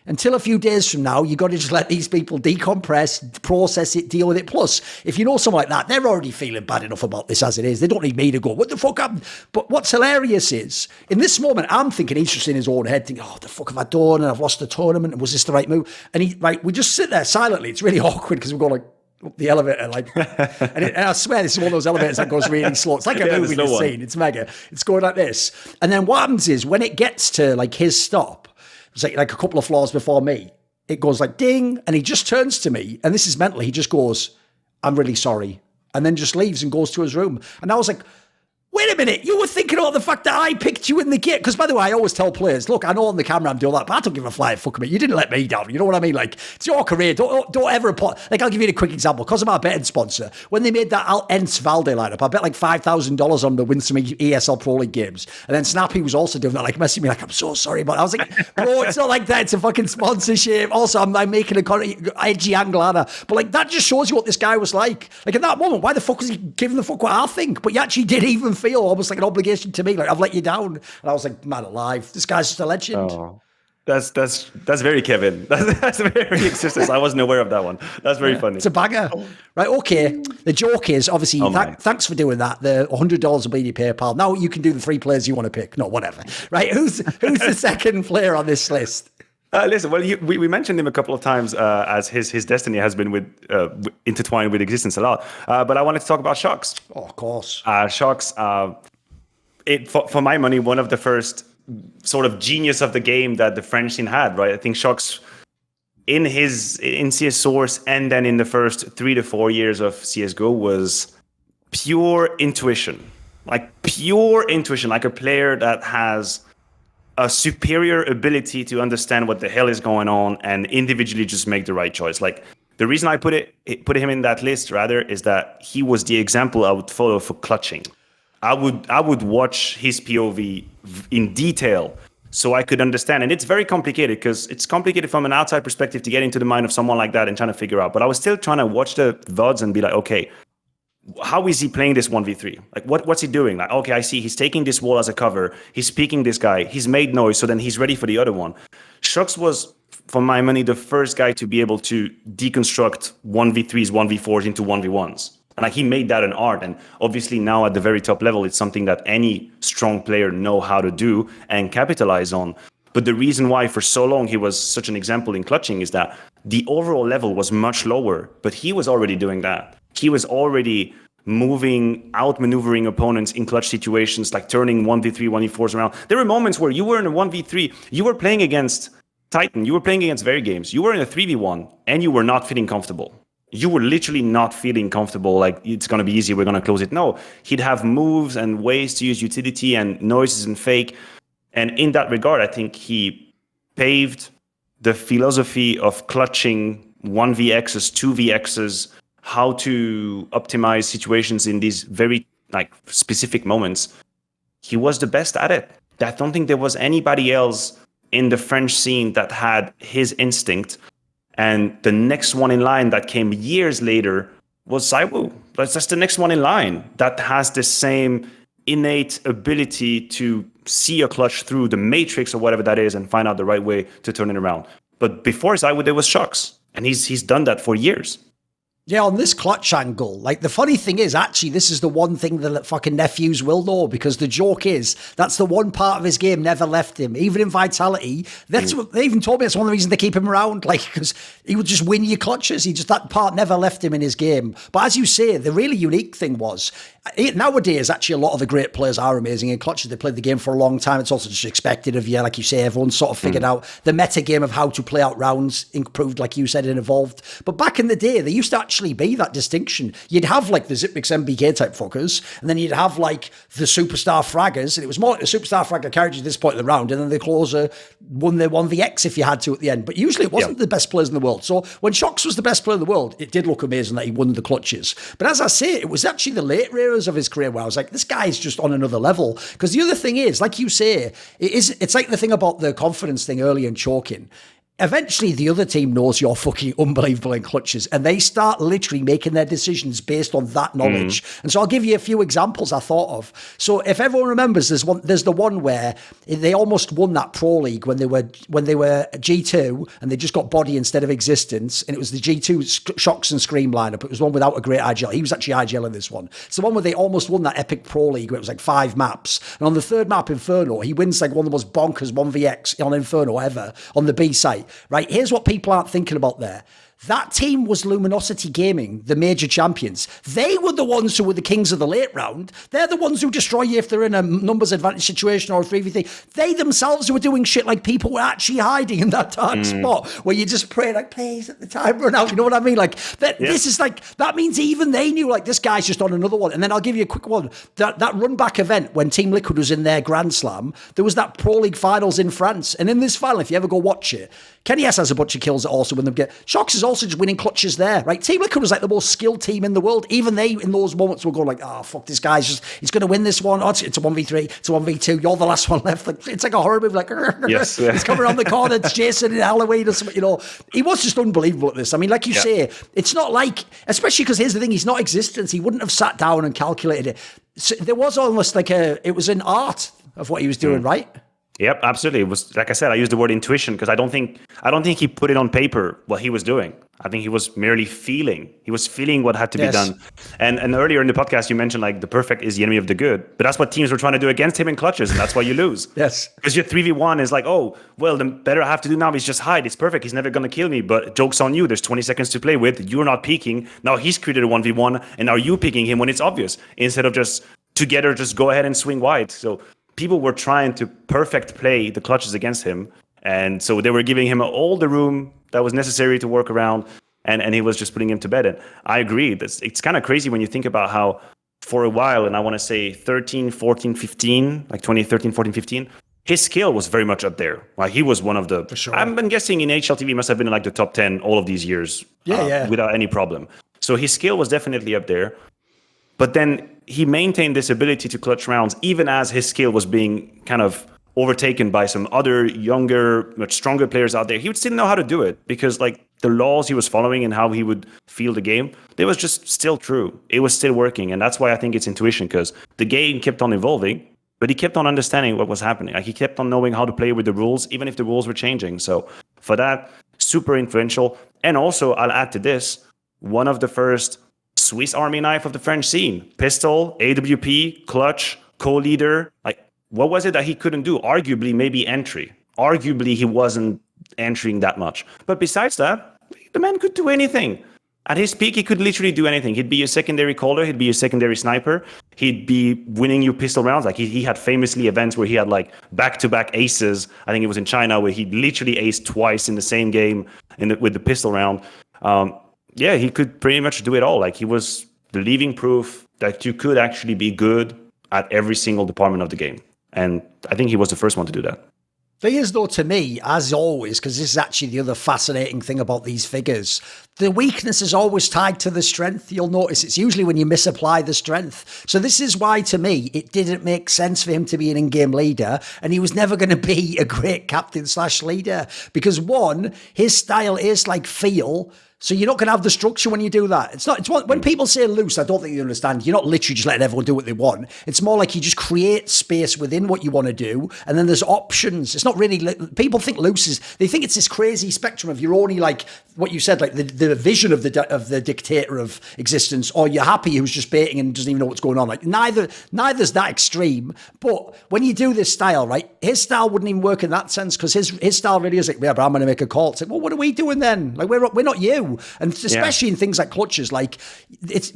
Until a few days from now, you got to just let these people decompress, process it, deal with it. Plus, if you know someone like that, they're already feeling bad enough about this as it is. They don't need me to go, what the fuck happened? But what's hilarious is, in this moment, I'm thinking he's just in his own head, thinking, oh, the fuck have I done? And I've lost the tournament. And was this the right move? And we just sit there silently. It's really awkward because we're going like, up the elevator, like, and I swear this is one of those elevators that goes really slow. It's like a movie scene. It's mega. It's going like this. And then what happens is when it gets to like his stop, it's like a couple of floors before me, it goes like ding, and he just turns to me, and this is mental, he just goes, I'm really sorry, and then just leaves and goes to his room. And I was like, wait a minute, you were thinking about the fact that I picked you in the game? Because by the way, I always tell players, look, I know on the camera I'm doing that, but I don't give a flying fuck about it. You didn't let me down. You know what I mean? Like, it's your career. Don't ever like, I'll give you a quick example. Because of my betting sponsor, when they made that Ents Valde lineup, I bet like $5,000 on to win some ESL Pro League games. And then Snappy was also doing that, like messaging me like, I'm so sorry, but I was like, bro, it's not like that. It's a fucking sponsorship. Also, I'm making a edgy angle, Anna. But like, that just shows you what this guy was like. Like, in that moment, why the fuck was he giving the fuck what I think? But he actually did even feel almost like an obligation to me, like I've let you down. And I was like, man alive, this guy's just a legend. Oh, that's very Kevin. That's very existence. I wasn't aware of that one. That's very funny. It's a banger. Right, okay. The joke is, obviously, thanks for doing that. The $100 will be your PayPal. Now you can do the 3 players you want to pick. No, whatever. Right, who's the second player on this list? Listen, well, we mentioned him a couple of times as his destiny has been intertwined with existence a lot. But I wanted to talk about shox. Oh, of course. shox, for my money, one of the first sort of genius of the game that the French scene had, right? I think shox in CS Source and then in the first 3 to 4 years of CSGO was pure intuition, like a player that has a superior ability to understand what the hell is going on and individually just make the right choice. Like, the reason I put him in that list rather is that he was the example I would follow for clutching. I would watch his POV in detail so I could understand. And it's very complicated because it's complicated from an outside perspective to get into the mind of someone like that and trying to figure out. But I was still trying to watch the VODs and be like, okay, how is he playing this 1v3? Like, what's he doing? Like, okay, I see he's taking this wall as a cover. He's peeking this guy. He's made noise, so then he's ready for the other one. shox was, for my money, the first guy to be able to deconstruct 1v3s, 1v4s into 1v1s. And like, he made that an art. And obviously now at the very top level, it's something that any strong player know how to do and capitalize on. But the reason why for so long he was such an example in clutching is that the overall level was much lower, but he was already doing that. He was already outmaneuvering opponents in clutch situations, like turning 1v3, 1v4s around. There were moments where you were in a 1v3, you were playing against Titan, you were playing against Very Games, you were in a 3v1, and you were not feeling comfortable. You were literally not feeling comfortable, like, it's going to be easy, we're going to close it. No, he'd have moves and ways to use utility and noises and fake. And in that regard, I think he paved the philosophy of clutching 1vx's, 2vx's, how to optimize situations in these very like specific moments. He was the best at it. I don't think there was anybody else in the French scene that had his instinct. And the next one in line that came years later was ZywOo. That's just the next one in line that has the same innate ability to see a clutch through the matrix or whatever that is and find out the right way to turn it around. But before ZywOo, there was shox. And he's done that for years. Yeah, on this clutch angle, like the funny thing is, actually, this is the one thing that fucking nephews will know, because the joke is that's the one part of his game never left him, even in Vitality. That's what they even told me. It's one of the reasons they keep him around, like, because he would just win your clutches. That part never left him in his game. But as you say, the really unique thing was, nowadays, actually, a lot of the great players are amazing in clutches. They played the game for a long time. It's also just expected of you, like you say. Everyone's sort of figured out the meta game of how to play out rounds, improved, like you said, and evolved. But back in the day, they used to actually be that distinction. You'd have like the Zipmix MBK type fuckers, and then you'd have like the superstar fraggers, and it was more like the superstar fragger carried you at this point of the round, and then the closer won the 1vx if you had to at the end. But usually it wasn't the best players in the world. So when shox was the best player in the world, it did look amazing that he won the clutches. But as I say, it was actually the later eras of his career where I was like, this guy's just on another level. Because the other thing is, like you say, it's like the thing about the confidence thing earlier and choking. Eventually, the other team knows you're fucking unbelievable in clutches, and they start literally making their decisions based on that knowledge. And so I'll give you a few examples I thought of. So if everyone remembers, there's the one where they almost won that Pro League when they were G2 and they just got body instead of existence, and it was the G2 shox and scream lineup. It was one without a great IGL. He was actually IGL in this one. It's the one where they almost won that epic Pro League where it was like 5 maps. And on the third map, Inferno, he wins like one of the most bonkers 1vx on Inferno ever on the B site. Right, here's what people aren't thinking about there. That team was Luminosity Gaming, the major champions. They were the ones who were the kings of the late round. They're the ones who destroy you if they're in a numbers advantage situation or a 3v3. They themselves were doing shit like people were actually hiding in that dark spot where you just pray like, please, at the time run out. You know what I mean? Like, this is like, that means even they knew like this guy's just on another one. And then I'll give you a quick one. That run back event when Team Liquid was in their Grand Slam, there was that Pro League finals in France. And in this final, if you ever go watch it, Kenny S has a bunch of kills that also win them. shox is also just winning clutches there, right? Team Liquid was like the most skilled team in the world. Even they, in those moments, were going like, oh, fuck, this guy's he's going to win this one. Oh, it's a 1v3, it's a 1v2. You're the last one left. Like, it's like a horror movie. Like, yes, he's coming around the corner. It's Jason in Halloween or something, you know. He was just unbelievable at this. I mean, like you say, it's not like, especially because here's the thing, he's not existence. He wouldn't have sat down and calculated it. So there was almost like it was an art of what he was doing, right? Yep, absolutely. It was, like I said, I used the word intuition because I don't think he put it on paper what he was doing. I think he was merely feeling. He was feeling what had to be done. And earlier in the podcast, you mentioned like the perfect is the enemy of the good. But that's what teams were trying to do against him in clutches, and that's why you lose. Yes. Because your 3v1 is like, oh, well, the better I have to do now is just hide. It's perfect. He's never going to kill me. But joke's on you. There's 20 seconds to play with. You're not peeking. Now he's created a 1v1, and now you picking him when it's obvious instead of just together just go ahead and swing wide. So people were trying to perfect play the clutches against him. And so they were giving him all the room that was necessary to work around. And he was just putting him to bed. And I agree. It's kind of crazy when you think about how for a while, and I want to say 13, 14, 15, like 2013, 14, 15, his skill was very much up there. Like he was one of the, for sure. I'm guessing in HLTV must have been in like the top 10 all of these years without any problem. So his skill was definitely up there. But then he maintained this ability to clutch rounds, even as his skill was being kind of overtaken by some other younger, much stronger players out there. He would still know how to do it because like the laws he was following and how he would feel the game, they was just still true. It was still working. And that's why I think it's intuition, because the game kept on evolving, but he kept on understanding what was happening. Like he kept on knowing how to play with the rules, even if the rules were changing. So for that, super influential. And also, I'll add to this, one of the first Swiss Army knife of the French scene. Pistol, AWP, clutch, co-leader. Like, what was it that he couldn't do? Arguably, maybe entry. Arguably, he wasn't entering that much. But besides that, the man could do anything. At his peak, he could literally do anything. He'd be a secondary caller. He'd be a secondary sniper. He'd be winning you pistol rounds. Like he had famously events where he had like back-to-back aces. I think it was in China where he literally aced twice in the same game with the pistol round. Yeah, he could pretty much do it all. Like he was the living proof that you could actually be good at every single department of the game. And I think he was the first one to do that. Thing is, though, to me, as always, because this is actually the other fascinating thing about these figures, the weakness is always tied to the strength. You'll notice it's usually when you misapply the strength. So this is why, to me, it didn't make sense for him to be an in-game leader, and he was never going to be a great captain/leader. Because one, his style is like feel, So you're not going to have the structure when you do that. When people say loose, I don't think you understand. You're not literally just letting everyone do what they want. It's more like you just create space within what you want to do, and then there's options. It's not really, people think loose is, they think it's this crazy spectrum of you're only like what you said, like the vision of the dictator of existence, or you're happy who's just baiting and doesn't even know what's going on. Like neither's that extreme. But when you do this style, right, his style wouldn't even work in that sense, because his style really is like, yeah, but I'm going to make a call. It's like, well, what are we doing then? Like we're not you. And especially in things like clutches, like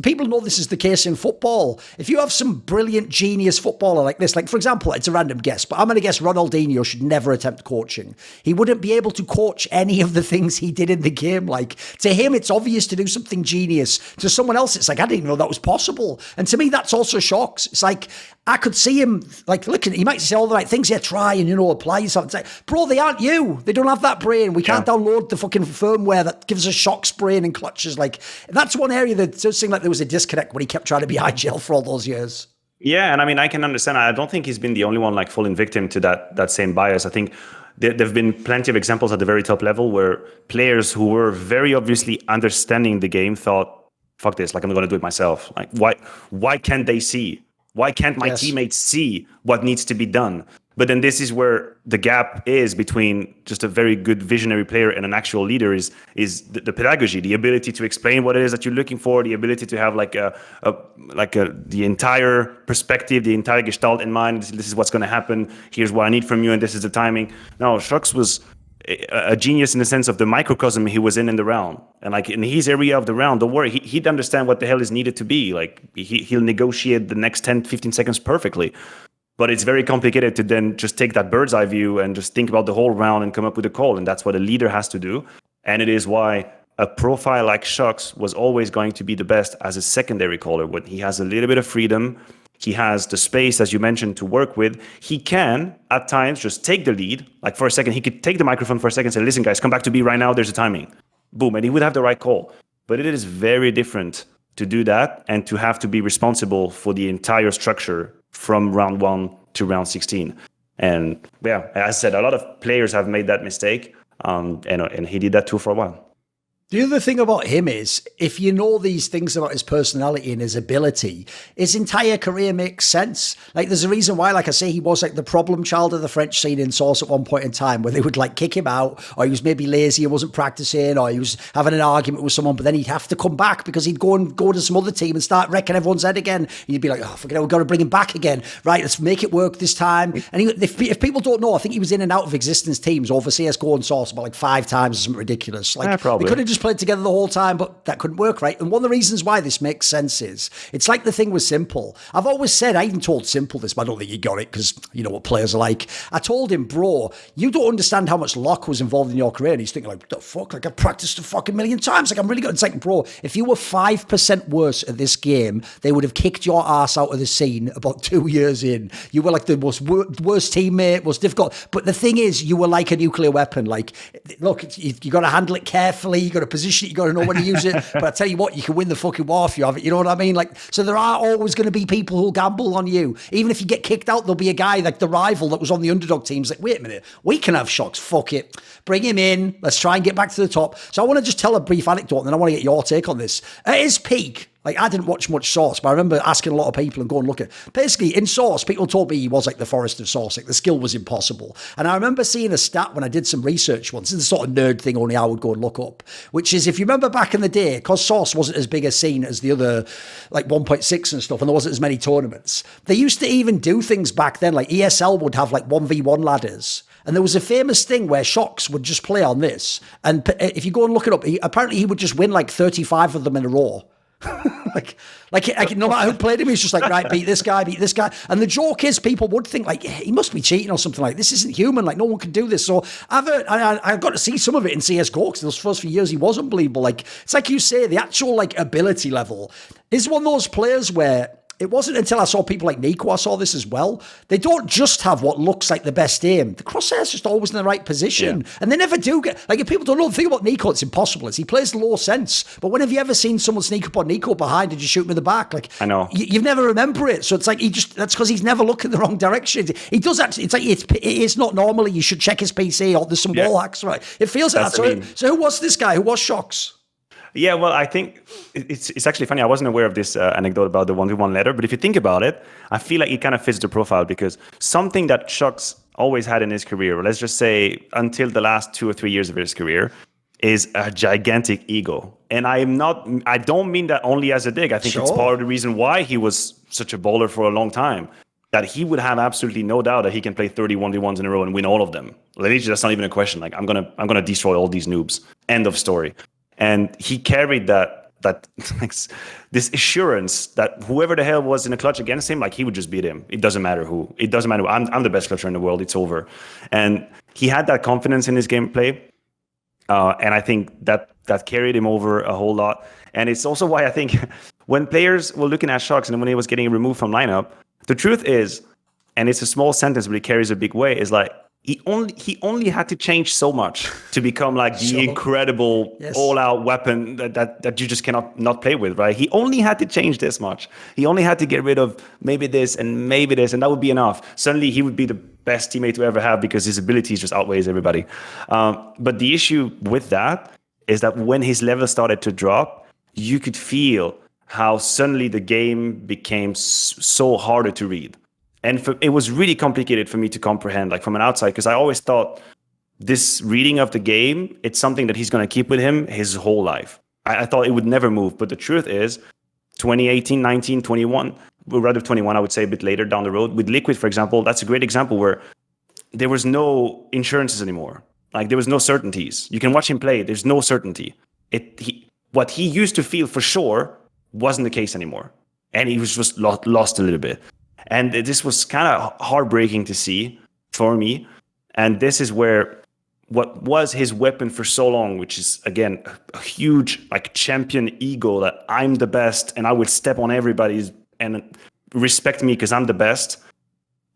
people know this is the case in football. If you have some brilliant genius footballer like this, like for example, it's a random guess, but I'm going to guess Ronaldinho should never attempt coaching. He wouldn't be able to coach any of the things he did in the game. Like to him, it's obvious to do something genius. To someone else, it's like, I didn't even know that was possible. And to me, that's also shox. It's like, I could see him, like, look, he might say all the right things, yeah, try and, apply yourself. It's like, bro, they aren't you. They don't have that brain. We can't download the fucking firmware that gives us shox brain and clutches. Like, that's one area that does seem like there was a disconnect when he kept trying to be IGL for all those years. Yeah, and I mean, I can understand. I don't think he's been the only one, like, falling victim to that same bias. I think there have been plenty of examples at the very top level where players who were very obviously understanding the game thought, fuck this, like, I'm going to do it myself. Like, why can't they see? Why can't my teammates see what needs to be done? But then this is where the gap is between just a very good visionary player and an actual leader is the pedagogy, the ability to explain what it is that you're looking for, the ability to have like the entire perspective, the entire gestalt in mind. This is what's going to happen. Here's what I need from you, and this is the timing. No, shox was a genius in the sense of the microcosm he was in the round, and like in his area of the round, don't worry, he'd understand what the hell is needed to be. Like he'll negotiate the next 10-15 seconds perfectly. But it's very complicated to then just take that bird's eye view and just think about the whole round and come up with a call, and that's what a leader has to do. And it is why a profile like shox was always going to be the best as a secondary caller. When he has a little bit of freedom, he has the space, as you mentioned, to work with. He can, at times, just take the lead. Like for a second, he could take the microphone for a second and say, listen, guys, come back to B right now. There's a timing. Boom. And he would have the right call. But it is very different to do that and to have to be responsible for the entire structure from round 1 to round 16. And yeah, as I said, a lot of players have made that mistake. And he did that too for a while. The other thing about him is, if you know these things about his personality and his ability, his entire career makes sense. Like, there's a reason why, like I say, he was like the problem child of the French scene in Source at one point in time, where they would like kick him out, or he was maybe lazy and wasn't practicing, or he was having an argument with someone, but then he'd have to come back because he'd go to some other team and start wrecking everyone's head again. And you'd be like, oh, forget it, we've got to bring him back again. Right, let's make it work this time. And if people don't know, I think he was in and out of existence teams over CSGO and Source about like 5 times or something ridiculous. Like, probably. They could have just played together the whole time, but that couldn't work, right? And one of the reasons why this makes sense is, it's like the thing with Simple. I've always said, I even told Simple this, but I don't think he got it, because you know what players are like. I told him, bro, you don't understand how much luck was involved in your career. And he's thinking like, what the fuck? Like, I've practiced a fucking million times. Like, I'm really good. It's like, bro, if you were 5% worse at this game, they would have kicked your ass out of the scene about 2 years in. You were like the most worst teammate, most difficult. But the thing is, you were like a nuclear weapon. Like, look, you got to handle it carefully. You got to position it. You got to know when to use it. But I tell you what, you can win the fucking war if you have it. You know what I mean? Like, so there are always going to be people who'll gamble on you. Even if you get kicked out, there'll be a guy like the rival that was on the underdog teams like, wait a minute, we can have shox. Fuck it. Bring him in. Let's try and get back to the top. So I want to just tell a brief anecdote, and then I want to get your take on this. At his peak, like, I didn't watch much Source, but I remember asking a lot of people and going, look at, basically in Source, people told me he was like the Forest of Source, like the skill was impossible. And I remember seeing a stat when I did some research once, it's a sort of nerd thing only I would go and look up, which is, if you remember back in the day, because Source wasn't as big a scene as the other, like 1.6 and stuff, and there wasn't as many tournaments, they used to even do things back then, like ESL would have like 1v1 ladders. And there was a famous thing where shox would just play on this. And if you go and look it up, apparently he would just win like 35 of them in a row. like no matter who played him, he's just like, right, beat this guy. And the joke is, people would think like, he must be cheating or something, like this isn't human, like no one can do this. So I got to see some of it in CSGO, because those first few years he was unbelievable. Like, it's like you say, the actual like ability level is one of those players where, it wasn't until I saw people like Nico, I saw this as well. They don't just have what looks like the best aim. The crosshair's just always in the right position. Yeah. And they never do get, like, if people don't know the thing about Nico, it's impossible. He plays low sense. But when have you ever seen someone sneak up on Nico behind and just shoot him in the back? Like, I know. You've never remember it. So it's like, that's because he's never looking the wrong direction. He does actually, it's like, it is not normally, you should check his PC, or there's some wall hacks, right? It feels like that. So who was this guy? Who was shox? Yeah, well, I think it's actually funny. I wasn't aware of this anecdote about the 1v1 ladder, but if you think about it, I feel like it kind of fits the profile because something that shox always had in his career, let's just say until the last 2 or 3 years of his career, is a gigantic ego. And I don't mean that only as a dig. I think it's part of the reason why he was such a bowler for a long time, that he would have absolutely no doubt that he can play 30 1v1s in a row and win all of them. Literally, that's not even a question. Like, I'm gonna destroy all these noobs. End of story. And he carried that this assurance that whoever the hell was in a clutch against him, like, he would just beat him. It doesn't matter who. It doesn't matter. I'm the best clutcher in the world. It's over. And he had that confidence in his gameplay. And I think that carried him over a whole lot. And it's also why I think when players were looking at shox and when he was getting removed from lineup, the truth is, and it's a small sentence, but it carries a big weight, is like, he only had to change so much to become like the incredible all-out weapon that you just cannot not play with, right? He only had to change this much. He only had to get rid of maybe this, and that would be enough. Suddenly he would be the best teammate to ever have because his abilities just outweighs everybody. But the issue with that is that when his level started to drop, you could feel how suddenly the game became so harder to read. And it was really complicated for me to comprehend, like from an outside, because I always thought this reading of the game, it's something that he's going to keep with him his whole life. I thought it would never move. But the truth is, 2018, 19, 21, well, rather 21, I would say a bit later down the road. With Liquid, for example, that's a great example where there was no insurances anymore. Like, there was no certainties. You can watch him play. There's no certainty. What he used to feel for sure wasn't the case anymore. And he was just lost a little bit. And this was kind of heartbreaking to see for me. And this is where what was his weapon for so long, which is, again, a huge like champion ego that I'm the best and I would step on everybody's and respect me because I'm the best.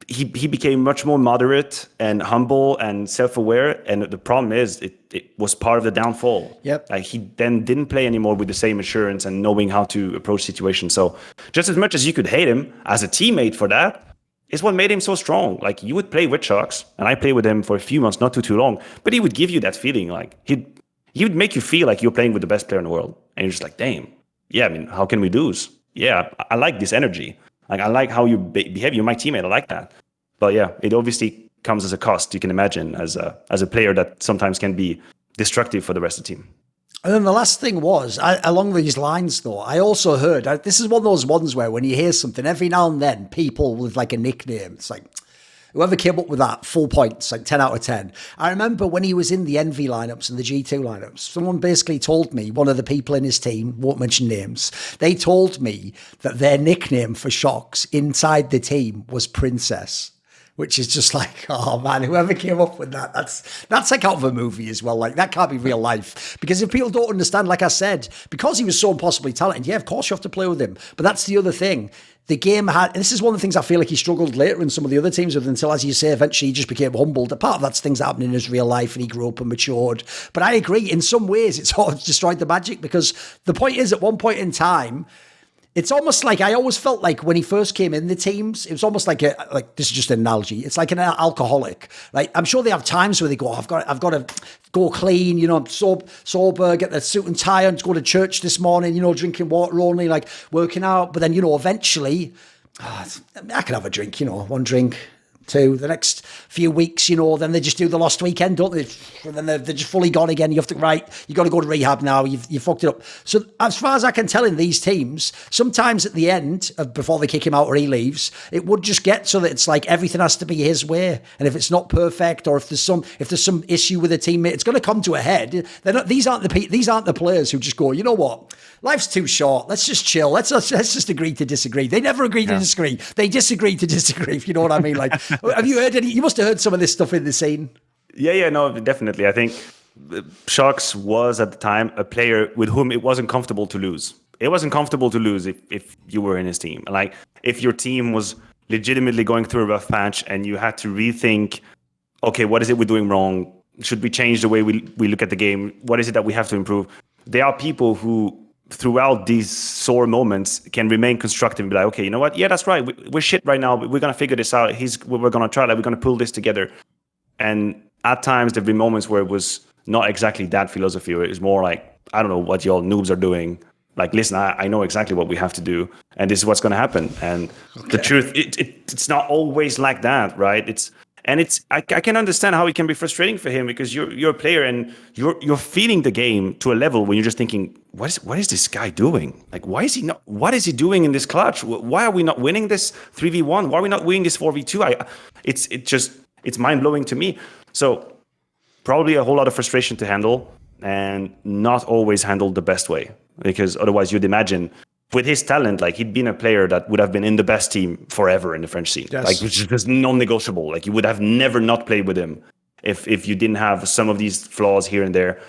He became much more moderate and humble and self-aware. And the problem is it was part of the downfall. Yep. Like, he then didn't play anymore with the same assurance and knowing how to approach situations. So just as much as you could hate him as a teammate for that, is what made him so strong. Like, you would play with shox, and I played with him for a few months, not too long, but he would give you that feeling. Like, he would make you feel like you're playing with the best player in the world. And you're just like, damn, yeah, I mean, how can we lose? Yeah, I like this energy. Like, I like how you behave. You're my teammate. I like that. But yeah, it obviously comes as a cost. You can imagine as a player that sometimes can be destructive for the rest of the team. And then the last thing was, along these lines, though, I also heard, this is one of those ones where when you hear something, every now and then, people with like a nickname, it's like, whoever came up with that, full points, like 10 out of 10. I remember when he was in the Envy lineups and the G2 lineups, someone basically told me, one of the people in his team, won't mention names, they told me that their nickname for shox inside the team was Princess. Which is just like, oh man, whoever came up with that, that's like out of a movie as well. Like, that can't be real life. Because if people don't understand, like I said, because he was so impossibly talented, yeah, of course you have to play with him. But that's the other thing. The game had, and this is one of the things I feel like he struggled later in some of the other teams with, until, as you say, eventually he just became humbled. A part of that's things that happened in his real life and he grew up and matured. But I agree, in some ways, it sort of destroyed the magic, because the point is, at one point in time, it's almost like, I always felt like when he first came in the teams, it was almost like this is just an analogy. It's like an alcoholic. Like, I'm sure they have times where they go, I've got to go clean, I'm sober, get the suit and tie on, to go to church this morning, drinking water only, like working out. But then, eventually, I can have a drink, one drink, two, the next few weeks, then they just do the lost weekend, don't they? And then they're just fully gone again. You have to, you got to go to rehab now. You fucked it up. So as far as I can tell in these teams, sometimes at the end, before they kick him out or he leaves, it would just get so that it's like everything has to be his way. And if it's not perfect, or if there's some issue with a teammate, it's going to come to a head. These aren't the players who just go, you know what? Life's too short. Let's just chill. Let's just agree to disagree. They never agree to disagree. They disagree to disagree, if you know what I mean. Like, have you heard any? You must have heard some of this stuff in the scene. Yeah, no, definitely. I think shox was at the time a player with whom it wasn't comfortable to lose. It wasn't comfortable to lose if you were in his team. Like, if your team was legitimately going through a rough patch and you had to rethink, okay, what is it we're doing wrong? Should we change the way we look at the game? What is it that we have to improve? There are people who, throughout these sore moments, can remain constructive and be like, okay, you know what? Yeah, that's right. We're shit right now, but we're going to figure this out. We're going to try that. We're going to pull this together. And at times, there've been moments where it was not exactly that philosophy, where it was more like, I don't know what y'all noobs are doing. Like, listen, I know exactly what we have to do, and this is what's going to happen. And the truth, it's not always like that, right? I can understand how it can be frustrating for him, because you're a player and you're feeling the game to a level when you're just thinking, what is this guy doing? Like, what is he doing in this clutch? Why are we not winning this 3v1? Why are we not winning this 4v2? It's mind blowing to me. So probably a whole lot of frustration to handle, and not always handled the best way, because otherwise you'd imagine with his talent, like, he'd been a player that would have been in the best team forever in the French scene. Yes. Like, which is just non-negotiable. Like, you would have never not played with him if you didn't have some of these flaws here and there.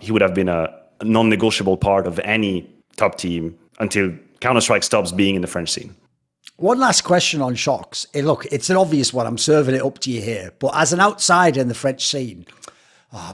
He would have been a non-negotiable part of any top team until Counter-Strike stops being in the French scene. One last question on shox. Look, it's an obvious one. I'm serving it up to you here. But as an outsider in the French scene,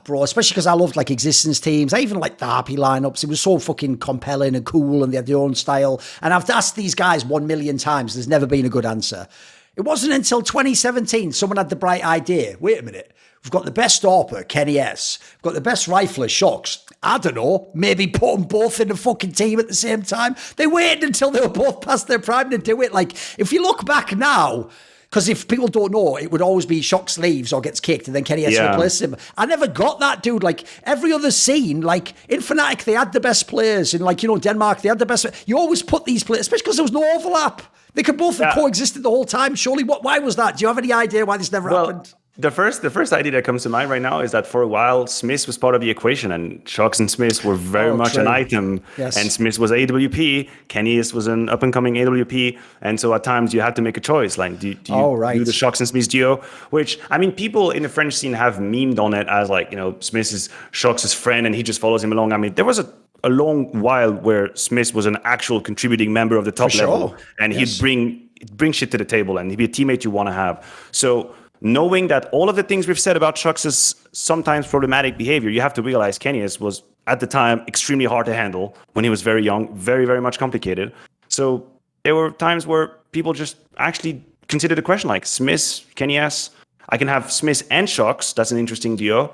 bro, especially because I loved like existence teams. I even like the Harpy lineups. It was so fucking compelling and cool, and they had their own style. And I've asked these guys 1 million times. There's never been a good answer. It wasn't until 2017 someone had the bright idea. Wait a minute. We've got the best AWPer, Kenny S. We've got the best rifler, shox. I don't know. Maybe put them both in the fucking team at the same time. They waited until they were both past their prime to do it. Like, if you look back now, because if people don't know, it would always be shox leaves or gets kicked and then Kenny has to replace him. I never got that, dude. Like, every other scene, like, in Fnatic, they had the best players. In, like, Denmark, they had the best. You always put these players, especially because there was no overlap. They could both have coexisted the whole time. Surely, why was that? Do you have any idea why this never happened? The first idea that comes to mind right now is that for a while, Smith was part of the equation, and shox and Smith were very much an item. Yes. And Smith was AWP, Kenny was an up-and-coming AWP, and so at times you had to make a choice. Like, do you do the shox and Smith duo? Which, I mean, people in the French scene have memed on it as, like, Smith is shox's friend and he just follows him along. I mean, there was a long while where Smith was an actual contributing member of the top level, and he'd bring shit to the table, and he'd be a teammate you want to have. So knowing that all of the things we've said about shox's sometimes problematic behavior, you have to realize Kenny's was at the time extremely hard to handle when he was very young, very, very much complicated. So there were times where people just actually considered the question, like, Smith, Kenny S. I can have Smith and shox. That's an interesting duo.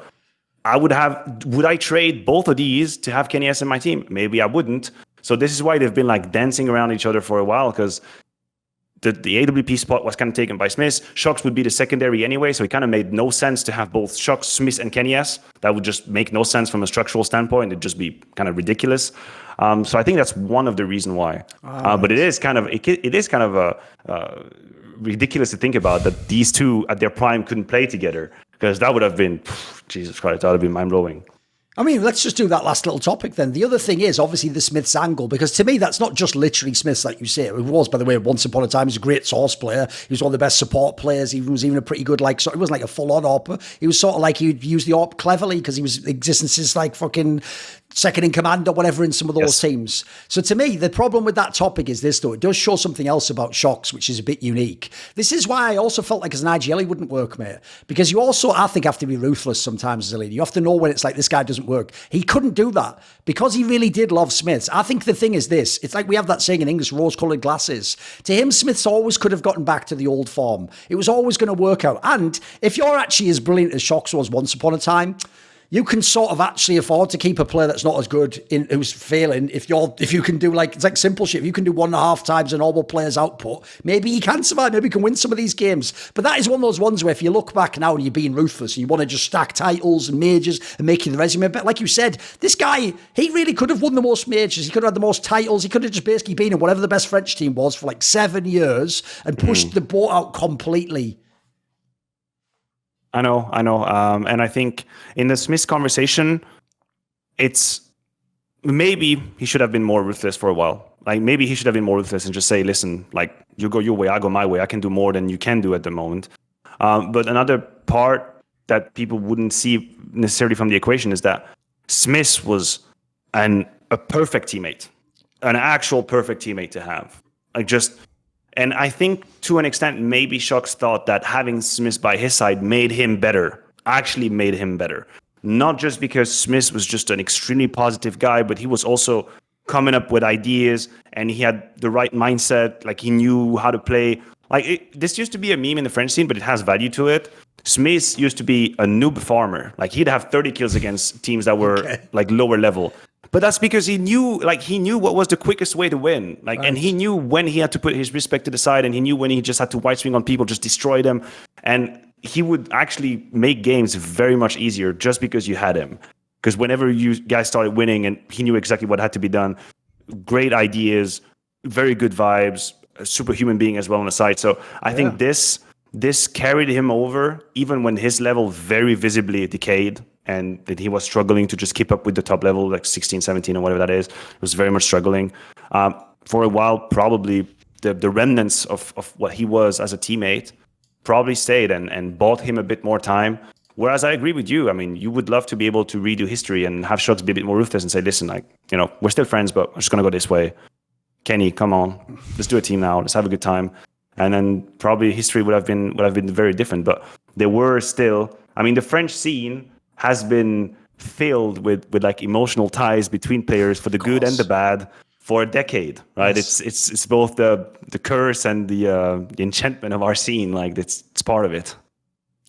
Would I trade both of these to have Kenny S in my team? Maybe I wouldn't. So this is why they've been like dancing around each other for a while, because the AWP spot was kind of taken by Smith. shox would be the secondary anyway, so it kind of made no sense to have both shox, Smith, and Kenny S. That would just make no sense from a structural standpoint. It'd just be kind of ridiculous. So I think that's one of the reasons why. But it is kind of ridiculous to think about that these two at their prime couldn't play together, because that would have been, Jesus Christ, that would have been mind-blowing. I mean, let's just do that last little topic then. The other thing is obviously the Smith's angle, because to me, that's not just literally Smith's, like you say. It was, by the way, once upon a time, he was a great source player. He was one of the best support players. He was even a pretty good, like, so it wasn't like a full-on AWP. He was sort of like, he'd use the AWP cleverly because he was existences like fucking second in command or whatever in some of those teams. So to me, the problem with that topic is this, though. It does show something else about shox, which is a bit unique. This is why I also felt like as an IGL, he wouldn't work, mate. Because you also, I think, have to be ruthless sometimes as a leader. You have to know when it's like, this guy doesn't work. He couldn't do that because he really did love Smiths. I think the thing is this. It's like we have that saying in English, rose-coloured glasses. To him, Smiths always could have gotten back to the old form. It was always going to work out. And if you're actually as brilliant as shox was once upon a time, you can sort of actually afford to keep a player that's not as good who's failing. If you can do, like, it's like simple shit. If you can do 1.5 times a normal player's output, maybe he can survive. Maybe he can win some of these games. But that is one of those ones where if you look back now and you're being ruthless and you want to just stack titles and majors and making the resume. But like you said, this guy, he really could have won the most majors. He could have had the most titles. He could have just basically been in whatever the best French team was for like 7 years and pushed the boat out completely. I know. And I think in the Smith conversation, it's maybe he should have been more ruthless for a while. Like, maybe he should have been more ruthless and just say, listen, like, you go your way, I go my way. I can do more than you can do at the moment. But another part that people wouldn't see necessarily from the equation is that Smith was a perfect teammate, an actual perfect teammate to have. And I think to an extent, maybe shox thought that having Smith by his side made him better, actually made him better. Not just because Smith was just an extremely positive guy, but he was also coming up with ideas and he had the right mindset. Like, he knew how to play. This used to be a meme in the French scene, but it has value to it. Smith used to be a noob farmer. Like, he'd have 30 kills against teams that were like lower level. But that's because he knew what was the quickest way to win. Right. And he knew when he had to put his respect to the side, and he knew when he just had to white swing on people, just destroy them. And he would actually make games very much easier just because you had him. Because whenever you guys started winning, and he knew exactly what had to be done, great ideas, very good vibes, a superhuman being as well on the side. So I think this carried him over, even when his level very visibly decayed, and that he was struggling to just keep up with the top level, like 16, 17 or whatever that is. It was very much struggling. For a while, probably the remnants of what he was as a teammate probably stayed and bought him a bit more time. Whereas I agree with you. I mean, you would love to be able to redo history and have shox be a bit more ruthless and say, listen, we're still friends, but I'm just going to go this way. Kenny, come on, let's do a team now. Let's have a good time. And then probably history would have been very different. But there were still, the French scene has been filled with like emotional ties between players for the good and the bad for a decade, right? Yes. It's both the curse and the enchantment of our scene. Like it's part of it.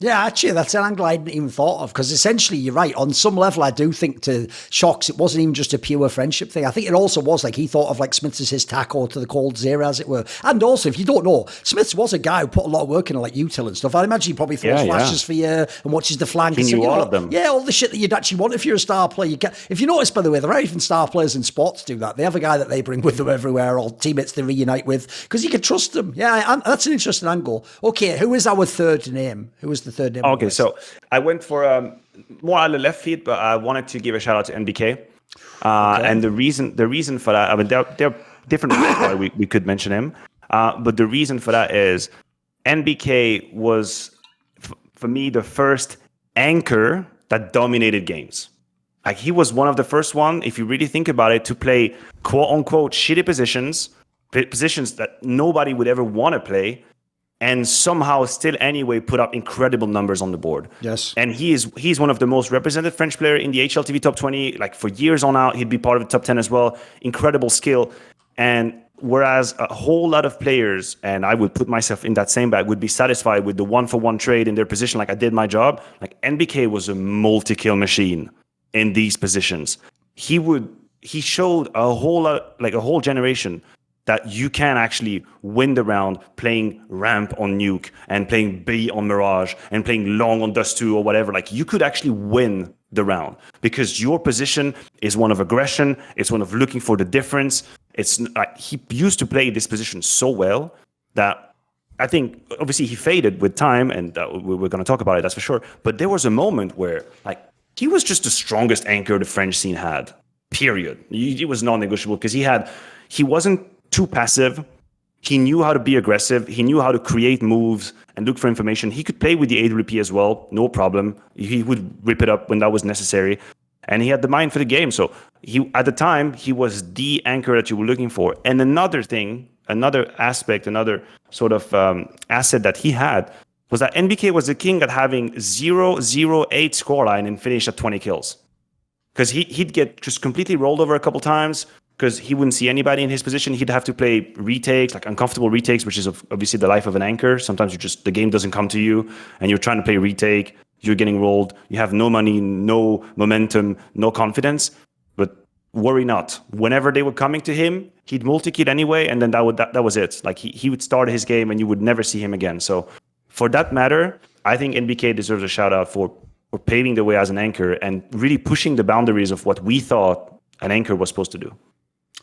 Yeah, actually, that's an angle I hadn't even thought of, because essentially, you're right. On some level, I do think to shox, it wasn't even just a pure friendship thing. I think it also was like he thought of like Smiths as his taco to the cold zero, as it were. And also, if you don't know, Smiths was a guy who put a lot of work into like util and stuff. I imagine he probably throws flashes for you and watches the flank. He knew all of them. Yeah, all the shit that you'd actually want if you're a star player. If you notice, by the way, there are even star players in sports do that. They have a guy that they bring with them everywhere, or teammates they reunite with, because you can trust them. Yeah, that's an interesting angle. Okay, who is our third name? Who was the third name? Okay, so I went for more out of left field, but I wanted to give a shout out to NBK. And the reason for that, there are different reasons why we could mention him. But the reason for that is NBK was, for me, the first anchor that dominated games. Like he was one of the first one, if you really think about it, to play quote unquote shitty positions that nobody would ever want to play, and somehow still anyway put up incredible numbers on the board. Yes. And he's one of the most represented French player in the HLTV top 20, like for years on out. He'd be part of the top 10 as well. Incredible skill. And whereas a whole lot of players, and I would put myself in that same bag, would be satisfied with the 1-for-1 trade in their position, like I did my job, like NBK was a multi-kill machine in these positions. He showed a whole generation that you can actually win the round playing ramp on nuke and playing B on mirage and playing long on dust 2 or whatever. Like you could actually win the round because your position is one of aggression. It's one of looking for the difference. It's like he used to play this position so well that I think obviously he faded with time, and we're going to talk about it, that's for sure. But there was a moment where like he was just the strongest anchor the French scene had, period. It was non-negotiable because he wasn't too passive. He knew how to be aggressive. He knew how to create moves and look for information. He could play with the AWP as well, no problem. He would rip it up when that was necessary. And he had the mind for the game. So at the time, he was the anchor that you were looking for. And another aspect, another sort of asset that he had was that NBK was the king at having 0-0-8 scoreline and finish at 20 kills. Because he'd get just completely rolled over a couple times, because he wouldn't see anybody in his position. He'd have to play retakes, like uncomfortable retakes, which is obviously the life of an anchor. Sometimes the game doesn't come to you, and you're trying to play retake. You're getting rolled. You have no money, no momentum, no confidence. But worry not. Whenever they were coming to him, he'd multi-kit anyway, and then that was it. Like he would start his game, and you would never see him again. So for that matter, I think NBK deserves a shout out for paving the way as an anchor and really pushing the boundaries of what we thought an anchor was supposed to do.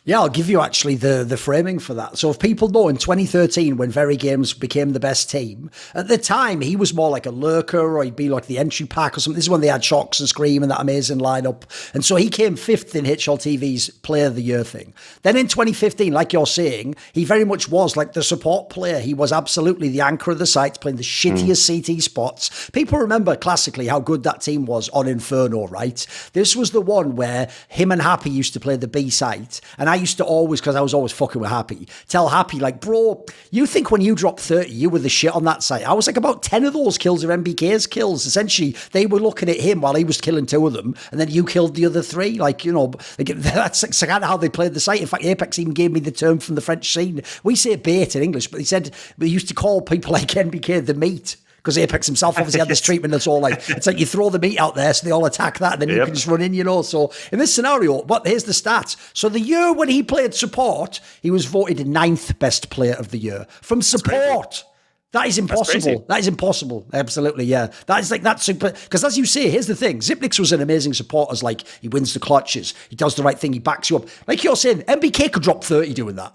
Yeah, I'll give you actually the framing for that. So if people know, in 2013, when Very Games became the best team, at the time, he was more like a lurker, or he'd be like the entry pack or something. This is when they had shox and Scream and that amazing lineup. And so he came 5th in HLTV's Player of the Year thing. Then in 2015, like you're saying, he very much was like the support player. He was absolutely the anchor of the site, playing the shittiest CT spots. People remember classically how good that team was on Inferno, right? This was the one where him and Happy used to play the B site. And I used to always, because I was always fucking with Happy, tell Happy, like, bro, you think when you dropped 30, you were the shit on that site. I was like, about 10 of those kills are NBK's kills. Essentially, they were looking at him while he was killing 2 of them, and then you killed the other 3. Like, that's kind of how they played the site. In fact, Apex even gave me the term from the French scene. We say bait in English, but he said we used to call people like NBK the meat, because Apex himself obviously had this treatment that's all like, it's like you throw the meat out there so they all attack that and then you can just run in, you know. So in this scenario, but here's the stats. So the year when he played support, he was voted 9th best player of the year from support. That is impossible. That is impossible. Absolutely, yeah. That is like, that's super. Because as you say, here's the thing. Zipnix was an amazing support as like, he wins the clutches. He does the right thing. He backs you up. Like you're saying, MBK could drop 30 doing that.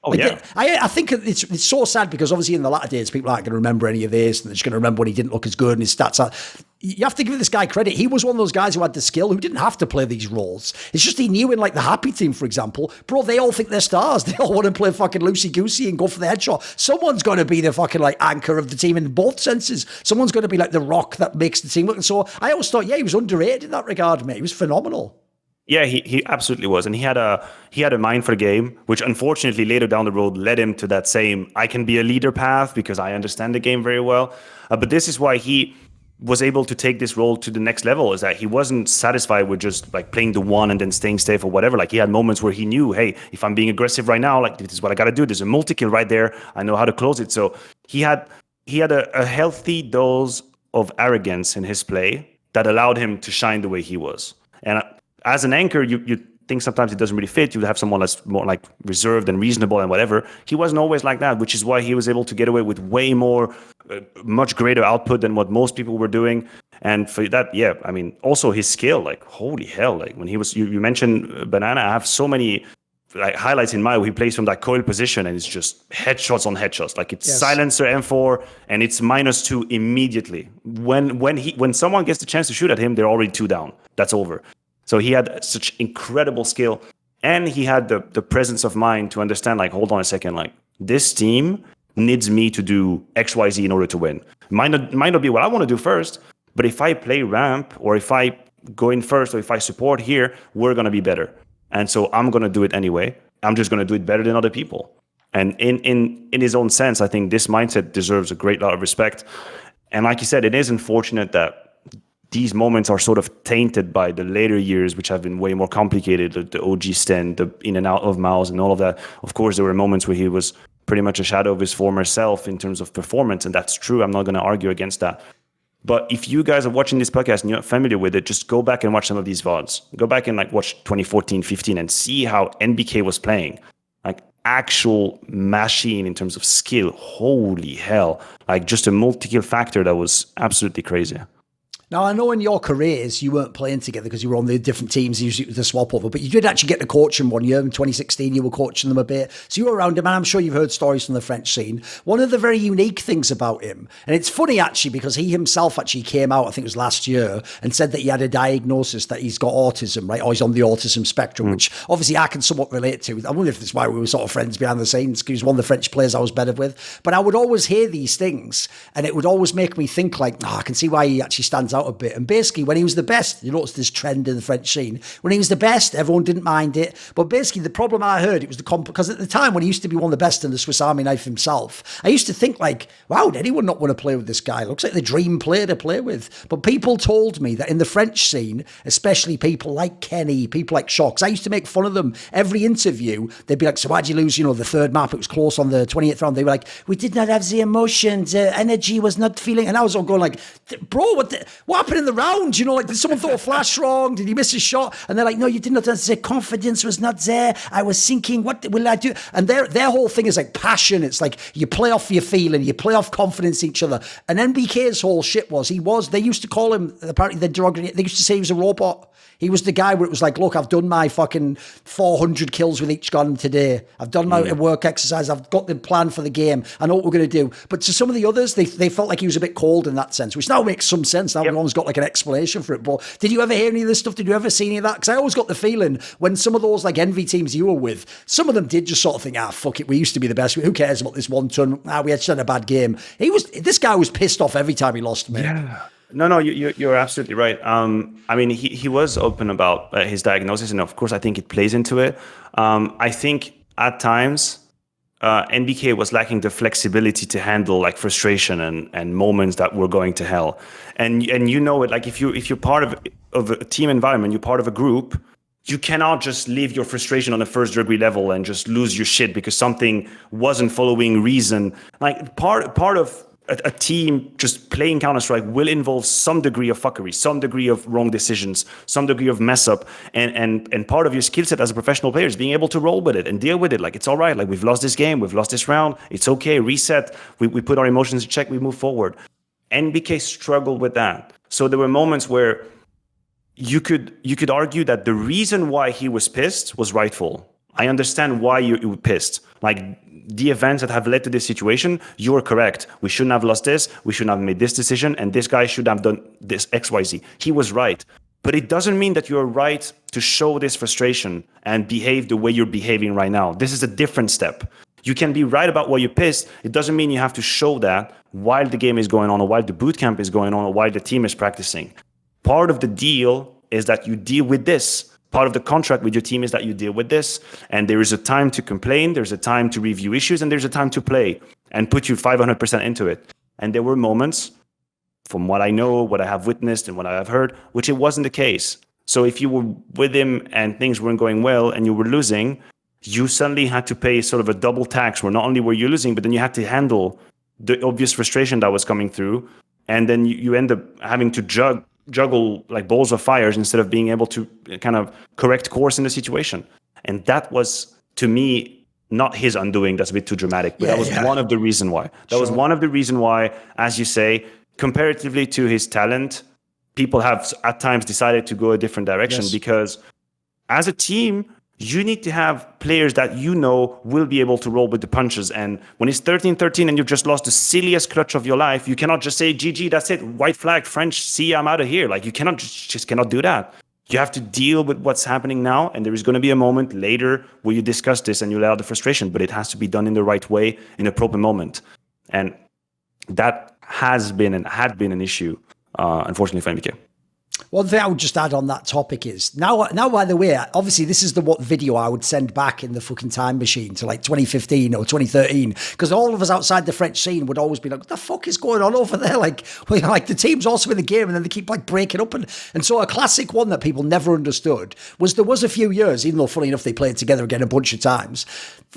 Oh, like, yeah. I think it's so sad because obviously in the latter days, people aren't going to remember any of this and they're just going to remember when he didn't look as good and his stats are. You have to give this guy credit. He was one of those guys who had the skill, who didn't have to play these roles. It's just he knew in like the Happy Team, for example, bro, they all think they're stars. They all want to play fucking loosey-goosey and go for the headshot. Someone's going to be the fucking like anchor of the team in both senses. Someone's going to be like the rock that makes the team look. And so I always thought, yeah, he was underrated in that regard, mate. He was phenomenal. Yeah, he absolutely was, and he had a mind for the game, which unfortunately later down the road led him to that same I can be a leader path because I understand the game very well. But this is why he was able to take this role to the next level, is that he wasn't satisfied with just like playing the one and then staying safe or whatever. Like he had moments where he knew, hey, if I'm being aggressive right now, like this is what I got to do. There's a multi-kill right there. I know how to close it. So he had a healthy dose of arrogance in his play that allowed him to shine the way he was. And as an anchor, you think sometimes it doesn't really fit. You have someone that's more like reserved and reasonable and whatever. He wasn't always like that, which is why he was able to get away with way more, much greater output than what most people were doing. And for that, yeah, I mean, also his skill, like holy hell, like when he was, you mentioned Banana, I have so many like highlights in my where he plays from that coil position and it's just headshots on headshots. Like it's silencer M4 and it's -2 immediately. When someone gets the chance to shoot at him, they're already 2 down. That's over. So he had such incredible skill, and he had the presence of mind to understand, like, hold on a second, like, this team needs me to do X, Y, Z in order to win. Might not be what I want to do first, but if I play ramp, or if I go in first, or if I support here, we're going to be better. And so I'm going to do it anyway. I'm just going to do it better than other people. And in his own sense, I think this mindset deserves a great lot of respect. And like you said, it is unfortunate that these moments are sort of tainted by the later years, which have been way more complicated, the OG stand, the in and out of mouse and all of that. Of course, there were moments where he was pretty much a shadow of his former self in terms of performance, and that's true. I'm not going to argue against that. But if you guys are watching this podcast and you're not familiar with it, just go back and watch some of these VODs. Go back and like watch 2014, 15 and see how NBK was playing. Like actual machine in terms of skill. Holy hell. Like just a multi-kill factor that was absolutely crazy. Now, I know in your careers, you weren't playing together because you were on the different teams, usually the swap over, but you did actually get to coach him one year. In 2016, you were coaching them a bit. So you were around him, and I'm sure you've heard stories from the French scene. One of the very unique things about him, and it's funny actually, because he himself actually came out, I think it was last year, and said that he had a diagnosis that he's got autism, right? Or he's on the autism spectrum, which obviously I can somewhat relate to. I wonder if that's why we were sort of friends behind the scenes, because he was one of the French players I was better with. But I would always hear these things, and it would always make me think like, I can see why he actually stands out a bit. And basically, when he was the best, you notice this trend in the French scene. When he was the best, everyone didn't mind it. But basically, the problem I heard, it was because at the time when he used to be one of the best in the Swiss Army knife himself, I used to think like, wow, did anyone not want to play with this guy? Looks like the dream player to play with. But people told me that in the French scene, especially people like Kenny, people like Shox, I used to make fun of them. Every interview, they'd be like, so why'd you lose, the third map? It was close on the 28th round. They were like, we did not have the emotion, the energy was not feeling. And I was all going like, bro, what happened in the round? Like, did someone throw a flash wrong? Did he miss a shot? And they're like, no, you did not. The confidence was not there. I was thinking, what will I do? And their whole thing is like passion. It's like you play off your feeling, you play off confidence in each other. And NBK's whole shit was, they used to call him, apparently they used to say he was a robot. He was the guy where it was like, look, I've done my fucking 400 kills with each gun today. I've done my work exercise. I've got the plan for the game. I know what we're going to do. But to some of the others, they felt like he was a bit cold in that sense, which now makes some sense. Now everyone's got like an explanation for it. But did you ever hear any of this stuff? Did you ever see any of that? Because I always got the feeling when some of those like envy teams you were with, some of them did just sort of think, fuck it, we used to be the best. Who cares about this one ton? We had a bad game. This guy was pissed off every time he lost, man. Yeah. No, you're absolutely right. I mean, he was open about his diagnosis, and of course, I think it plays into it. I think at times, NBK was lacking the flexibility to handle like frustration and moments that were going to hell. And it, like if you're part of a team environment, you're part of a group, you cannot just leave your frustration on a first degree level and just lose your shit because something wasn't following reason. Like part of a team just playing Counter-Strike will involve some degree of fuckery, some degree of wrong decisions, some degree of mess up. And part of your skill set as a professional player is being able to roll with it and deal with it. Like, it's all right. Like, we've lost this game. We've lost this round. It's okay. Reset. We put our emotions in check. We move forward. NBK struggled with that. So there were moments where you could argue that the reason why he was pissed was rightful. I understand why you were pissed. Like, the events that have led to this situation, you are correct. We shouldn't have lost this. We shouldn't have made this decision. And this guy should have done this XYZ. He was right. But it doesn't mean that you're right to show this frustration and behave the way you're behaving right now. This is a different step. You can be right about why you're pissed. It doesn't mean you have to show that while the game is going on, or while the boot camp is going on, or while the team is practicing. Part of the deal is that you deal with this. Part of the contract with your team is that you deal with this. And there is a time to complain, there's a time to review issues, and there's a time to play and put you 500% into it. And there were moments, from what I know, what I have witnessed, and what I have heard, which it wasn't the case. So if you were with him and things weren't going well and you were losing, you suddenly had to pay sort of a double tax, where not only were you losing, but then you had to handle the obvious frustration that was coming through. And then you end up having to juggle like balls of fires instead of being able to kind of correct course in the situation. And that was, to me, not his undoing. That's a bit too dramatic, but that was one of the reason why. That was one of the reason why, as you say, comparatively to his talent, people have at times decided to go a different direction, because as a team, you need to have players that you know will be able to roll with the punches. And when it's 13-13 and you've just lost the silliest clutch of your life, you cannot just say, GG, that's it, white flag, French, see, I'm out of here. Like, you cannot just cannot do that. You have to deal with what's happening now. And there is going to be a moment later where you discuss this and you let out the frustration, but it has to be done in the right way, in a proper moment. And that has been and had been an issue, unfortunately, for MBK. One thing I would just add on that topic is, now by the way, obviously this is what video I would send back in the fucking time machine to like 2015 or 2013, because all of us outside the French scene would always be like, what the fuck is going on over there? Like the team's also in the game, and then they keep like breaking up. And so a classic one that people never understood was, there was a few years, even though funny enough they played together again a bunch of times,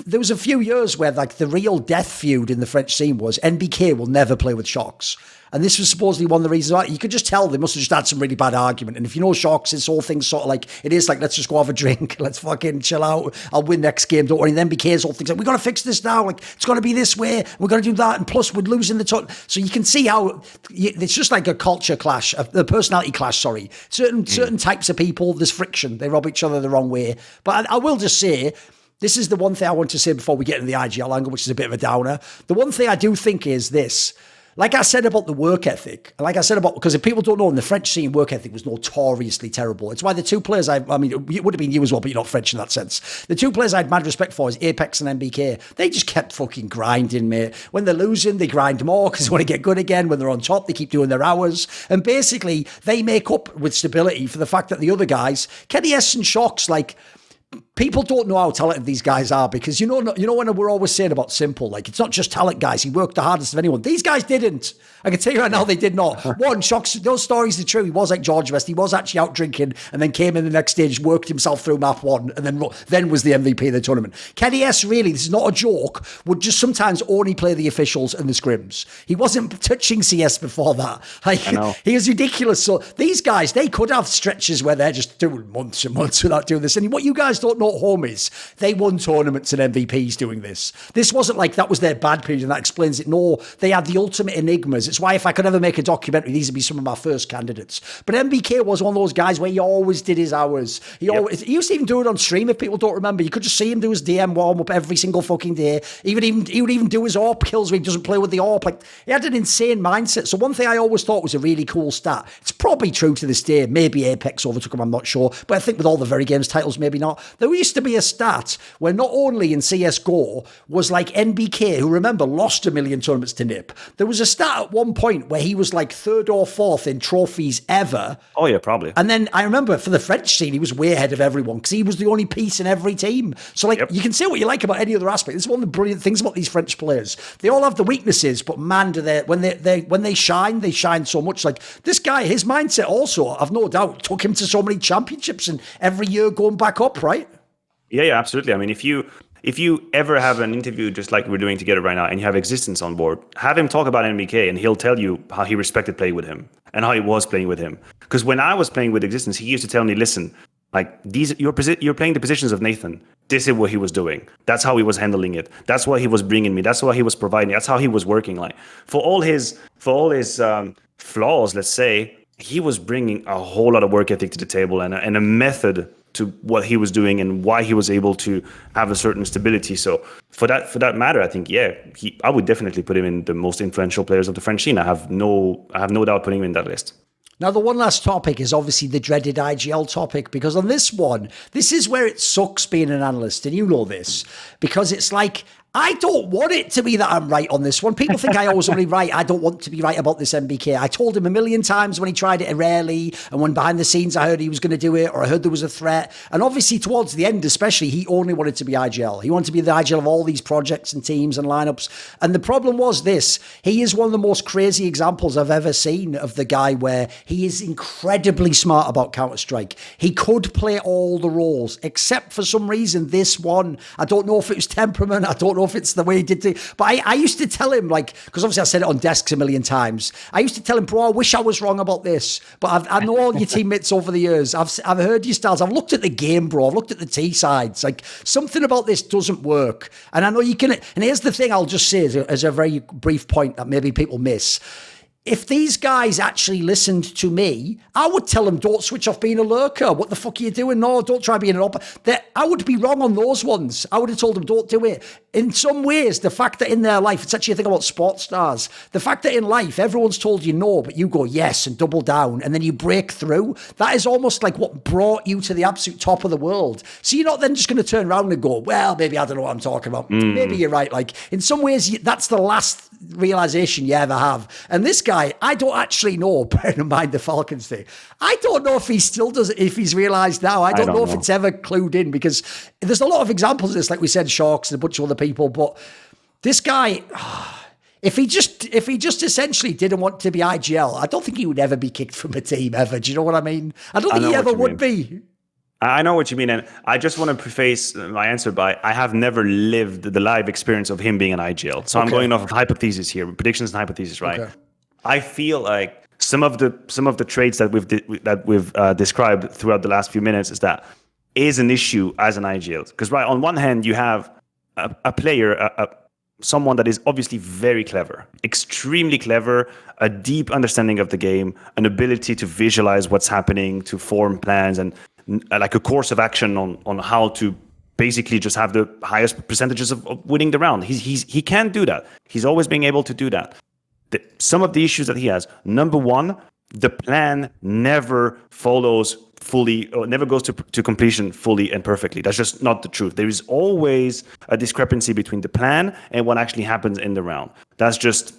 there was a few years where like the real death feud in the French scene was NBK will never play with shox. And this was supposedly one of the reasons why. You could just tell they must have just had some really bad argument. And if you know shox, this whole thing's sort of like, it is like, let's just go have a drink. Let's fucking chill out. I'll win next game. Don't worry. And then BK's whole thing's like, we got to fix this now. Like, it's got to be this way. We're going to do that. And plus, we're losing the ton. So you can see how it's just like a culture clash, the personality clash, sorry. Certain types of people, there's friction. They rub each other the wrong way. But I will just say, this is the one thing I want to say before we get into the IGL angle, which is a bit of a downer. The one thing I do think is this. Like I said about the work ethic, because if people don't know, in the French scene, work ethic was notoriously terrible. It's why the two players I mean, it would have been you as well, but you're not French in that sense. The two players I had mad respect for is Apex and MBK. They just kept fucking grinding, mate. When they're losing, they grind more because they want to get good again. When they're on top, they keep doing their hours. And basically, they make up with stability for the fact that the other guys, Kenny S and shox, like, people don't know how talented these guys are, because you know when we're always saying about Simple, like, it's not just talent, guys. He worked the hardest of anyone. These guys didn't. I can tell you right now, they did not. One, shox, those stories are true. He was like George Best. He was actually out drinking and then came in the next stage, worked himself through map one, and then was the MVP of the tournament. Kenny S, really, this is not a joke, would just sometimes only play the officials and the scrims. He wasn't touching CS before that. Like, he was ridiculous. So these guys, they could have stretches where they're just doing months and months without doing this. And what you guys don't know at home is they won tournaments and MVPs doing this. This wasn't like that was their bad period and that explains it. No, they had the ultimate enigmas. It's why if I could ever make a documentary, these would be some of my first candidates. But MBK was one of those guys where he always did his hours. He used to even do it on stream, if people don't remember. You could just see him do his DM warm-up every single fucking day. He would even do his AWP kills where he doesn't play with the AWP. Like, he had an insane mindset. So one thing I always thought was a really cool stat. It's probably true to this day. Maybe Apex overtook him, I'm not sure. But I think with all the Very Games titles, maybe not. There used to be a stat where not only in CSGO was like NBK, who remember lost 1 million tournaments to NIP. There was a stat at one point where he was like 3rd or 4th in trophies ever. Oh yeah, probably. And then I remember for the French scene, he was way ahead of everyone because he was the only piece in every team. So like, you can say what you like about any other aspect. This is one of the brilliant things about these French players. They all have the weaknesses, but man, do they when they shine so much. Like this guy, his mindset also, I've no doubt, took him to so many championships and every year going back up, right? Yeah, absolutely. I mean, if you if you ever have an interview just like we're doing together right now, and you have Existence on board, have him talk about MBK, and he'll tell you how he respected playing with him and how he was playing with him. Because when I was playing with Existence, he used to tell me, listen, like you're playing the positions of Nathan. This is what he was doing. That's how he was handling it. That's what he was bringing me. That's what he was providing. That's how he was working. Like for all his flaws, let's say, he was bringing a whole lot of work ethic to the table and a method to what he was doing and why he was able to have a certain stability. So for that matter, I think I would definitely put him in the most influential players of the French scene. I have no doubt putting him in that list. Now, the one last topic is obviously the dreaded IGL topic, because on this one, this is where it sucks being an analyst, and you know this, because it's like, I don't want it to be that I'm right on this one. People think I always want to be right. I don't want to be right about this MBK. I told him a million times when he tried it rarely, and when behind the scenes I heard he was going to do it, or I heard there was a threat. And obviously towards the end especially, he only wanted to be IGL. He wanted to be the IGL of all these projects and teams and lineups. And the problem was this. He is one of the most crazy examples I've ever seen of the guy where he is incredibly smart about Counter-Strike. He could play all the roles, except for some reason this one. I don't know if it was temperament. I don't know if it's the way he did it. But I used to tell him, like, because obviously I said it on desks a million times. I used to tell him, bro, I wish I was wrong about this. But I know all your teammates over the years. I've heard your styles. I've looked at the game, bro. I've looked at the T sides. Like, something about this doesn't work. And I know you can. And here's the thing I'll just say as a very brief point that maybe people miss. If these guys actually listened to me, I would tell them, don't switch off being a lurker. What the fuck are you doing? No, don't try being an op. I would be wrong on those ones. I would have told them, don't do it. In some ways, the fact that in their life, it's actually a thing about sports stars, the fact that in life, everyone's told you no, but you go yes and double down, and then you break through, that is almost like what brought you to the absolute top of the world. So you're not then just going to turn around and go, well, maybe I don't know what I'm talking about. Maybe you're right. Like, in some ways, that's the last realization you ever have. And this guy, I don't actually know, bearing in mind the Falcons thing, I don't know if he still does it, if he's realized now. I don't know if it's ever clued in, because there's a lot of examples of this, like we said, shox and a bunch of other people, but this guy, if he just essentially didn't want to be IGL, I don't think he would ever be kicked from a team ever. Do you know what I mean? I don't think he ever would be. I know what you mean, and I just want to preface my answer by, I have never lived the live experience of him being an IGL. So I'm going off of hypothesis here, predictions and hypothesis, right? Okay. I feel like some of the traits that we've described throughout the last few minutes is an issue as an IGL. Because right, on one hand, you have a player, someone that is obviously very clever, extremely clever, a deep understanding of the game, an ability to visualize what's happening, to form plans, and like a course of action on how to basically just have the highest percentages of winning the round. He can do that. He's always being able to do that. Some of the issues that he has, number one, the plan never follows fully, or never goes to completion fully and perfectly. That's just not the truth. There is always a discrepancy between the plan and what actually happens in the round. That's just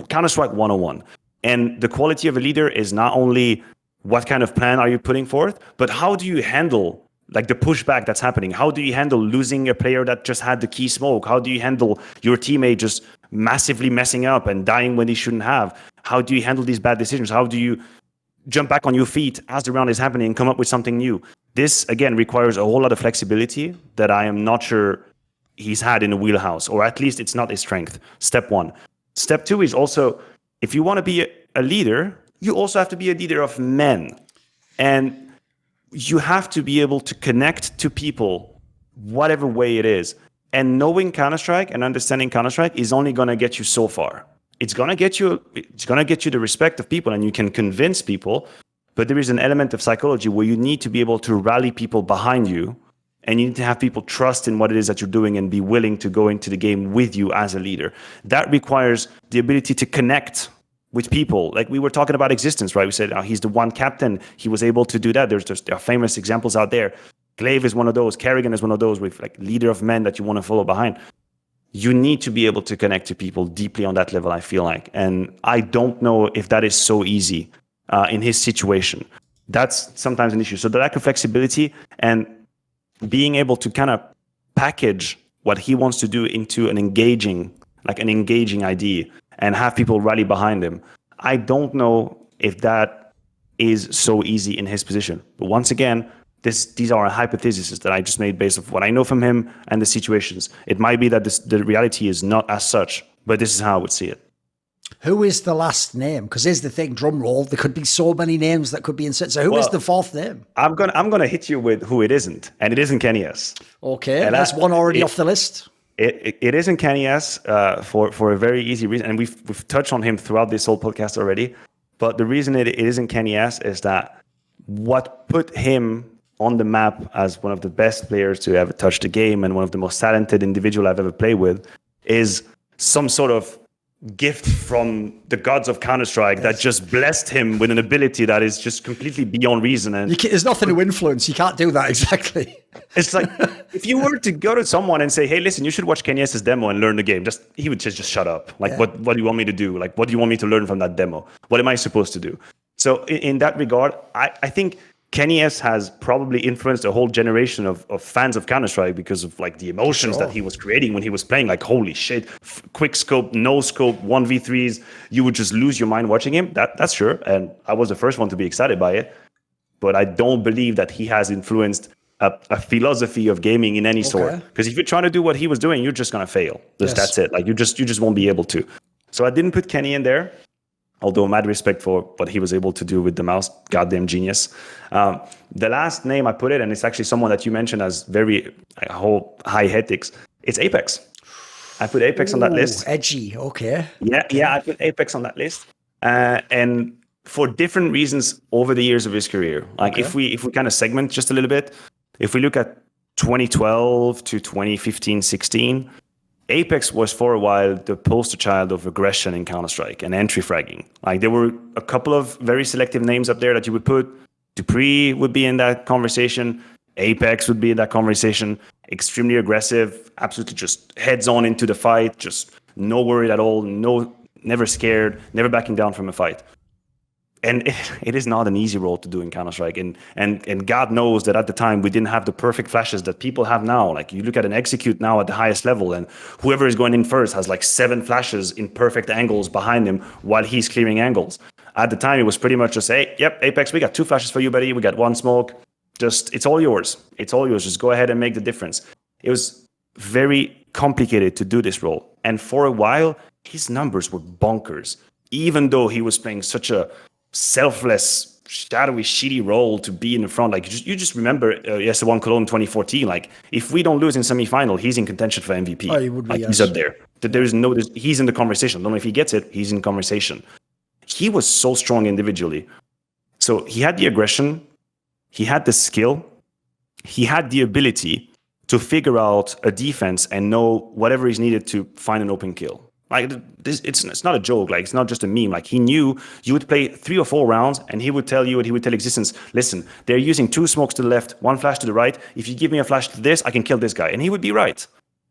Counter-Strike 101. And the quality of a leader is not only what kind of plan are you putting forth, but how do you handle like the pushback that's happening? How do you handle losing a player that just had the key smoke? How do you handle your teammate just massively messing up and dying when he shouldn't have? How do you handle these bad decisions? How do you jump back on your feet as the round is happening and come up with something new? This, again, requires a whole lot of flexibility that I am not sure he's had in the wheelhouse, or at least it's not his strength. Step one. Step two is also, if you want to be a leader, you also have to be a leader of men. And you have to be able to connect to people, whatever way it is. And knowing Counter-Strike and understanding Counter-Strike is only going to get you so far. It's going to get you the respect of people, and you can convince people, but there is an element of psychology where you need to be able to rally people behind you, and you need to have people trust in what it is that you're doing and be willing to go into the game with you as a leader. That requires the ability to connect with people. Like we were talking about Existence, right? We said he's the one captain. He was able to do that. There are famous examples out there. Glaive is one of those. Kerrigan is one of those with like leader of men that you want to follow behind. You need to be able to connect to people deeply on that level, I feel like. And I don't know if that is so easy in his situation. That's sometimes an issue. So the lack of flexibility and being able to kind of package what he wants to do into an engaging idea and have people rally behind him. I don't know if that is so easy in his position. But once again, these are hypotheses that I just made based off what I know from him and the situations. It might be that the reality is not as such, but this is how I would see it. Who is the last name? Because here's the thing, drum roll, there could be so many names that could be inserted. So who is the fourth name? I'm gonna hit you with who it isn't, and it isn't Kenny S. Okay, and that's one already off the list. It isn't Kenny S for a very easy reason, and we've touched on him throughout this whole podcast already. But the reason it isn't Kenny S is that what put him on the map as one of the best players to ever touch the game and one of the most talented individual I've ever played with is some sort of gift from the gods of Counter-Strike that just blessed him with an ability that is just completely beyond reason. And there's nothing to influence. You can't do that exactly. It's like if you were to go to someone and say, "Hey, listen, you should watch Kenny S's demo and learn the game," he would just shut up. Like, what do you want me to do? Like, what do you want me to learn from that demo? What am I supposed to do? So in that regard, I think Kenny S has probably influenced a whole generation of fans of Counter-Strike because of like the emotions that he was creating when he was playing. Like, holy shit, quick scope, no scope, 1v3s. You would just lose your mind watching him. That's sure. And I was the first one to be excited by it. But I don't believe that he has influenced a philosophy of gaming in any sort. Because if you're trying to do what he was doing, you're just going to fail. That's it. Like you just won't be able to. So I didn't put Kenny in there. Although mad respect for what he was able to do with the mouse, goddamn genius. The last name I put it, and it's actually someone that you mentioned as very high ethics. It's Apex. I put Apex on that list. Edgy, okay. Yeah, I put Apex on that list, and for different reasons over the years of his career. Like if we kind of segment just a little bit, if we look at 2012 to 2015, 16. Apex was for a while the poster child of aggression in Counter-Strike and entry fragging. Like there were a couple of very selective names up there that you would put. Dupree would be in that conversation. Apex would be in that conversation. Extremely aggressive, absolutely just heads on into the fight, just no worry at all, never scared, never backing down from a fight. And it is not an easy role to do in Counter-Strike. And God knows that at the time we didn't have the perfect flashes that people have now. Like you look at an execute now at the highest level and whoever is going in first has like 7 flashes in perfect angles behind him while he's clearing angles. At the time, it was pretty much just, hey, yep, Apex, we got 2 flashes for you, buddy. We got 1 smoke. Just, it's all yours. It's all yours. Just go ahead and make the difference. It was very complicated to do this role. And for a while, his numbers were bonkers. Even though he was playing such a selfless, shadowy, shitty role to be in the front. Like you just remember S1 Cologne 2014. Like if we don't lose in semifinal, he's in contention for MVP. Oh, he would be, like he's up there. He's in the conversation. I don't know if he gets it. He's in conversation. He was so strong individually. So he had the aggression, he had the skill, he had the ability to figure out a defense and know whatever is needed to find an open kill. Like this, it's not a joke. Like it's not just a meme. Like he knew you would play 3 or 4 rounds, and he would tell you, and he would tell Existence, listen, they're using 2 smokes to the left, 1 flash to the right. If you give me a flash to this, I can kill this guy, and he would be right.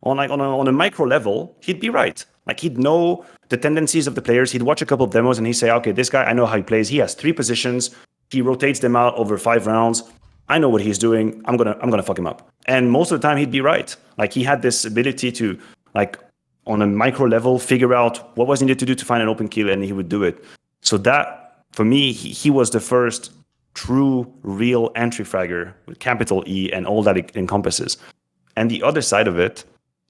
On a micro level, he'd be right. Like he'd know the tendencies of the players. He'd watch a couple of demos, and he'd say, okay, this guy, I know how he plays. He has 3 positions. He rotates them out over 5 rounds. I know what he's doing. I'm gonna fuck him up. And most of the time, he'd be right. Like he had this ability to like. On a micro level, figure out what was needed to do to find an open kill, and he would do it. So that, for me, he was the first true, real entry fragger with capital E and all that it encompasses. And the other side of it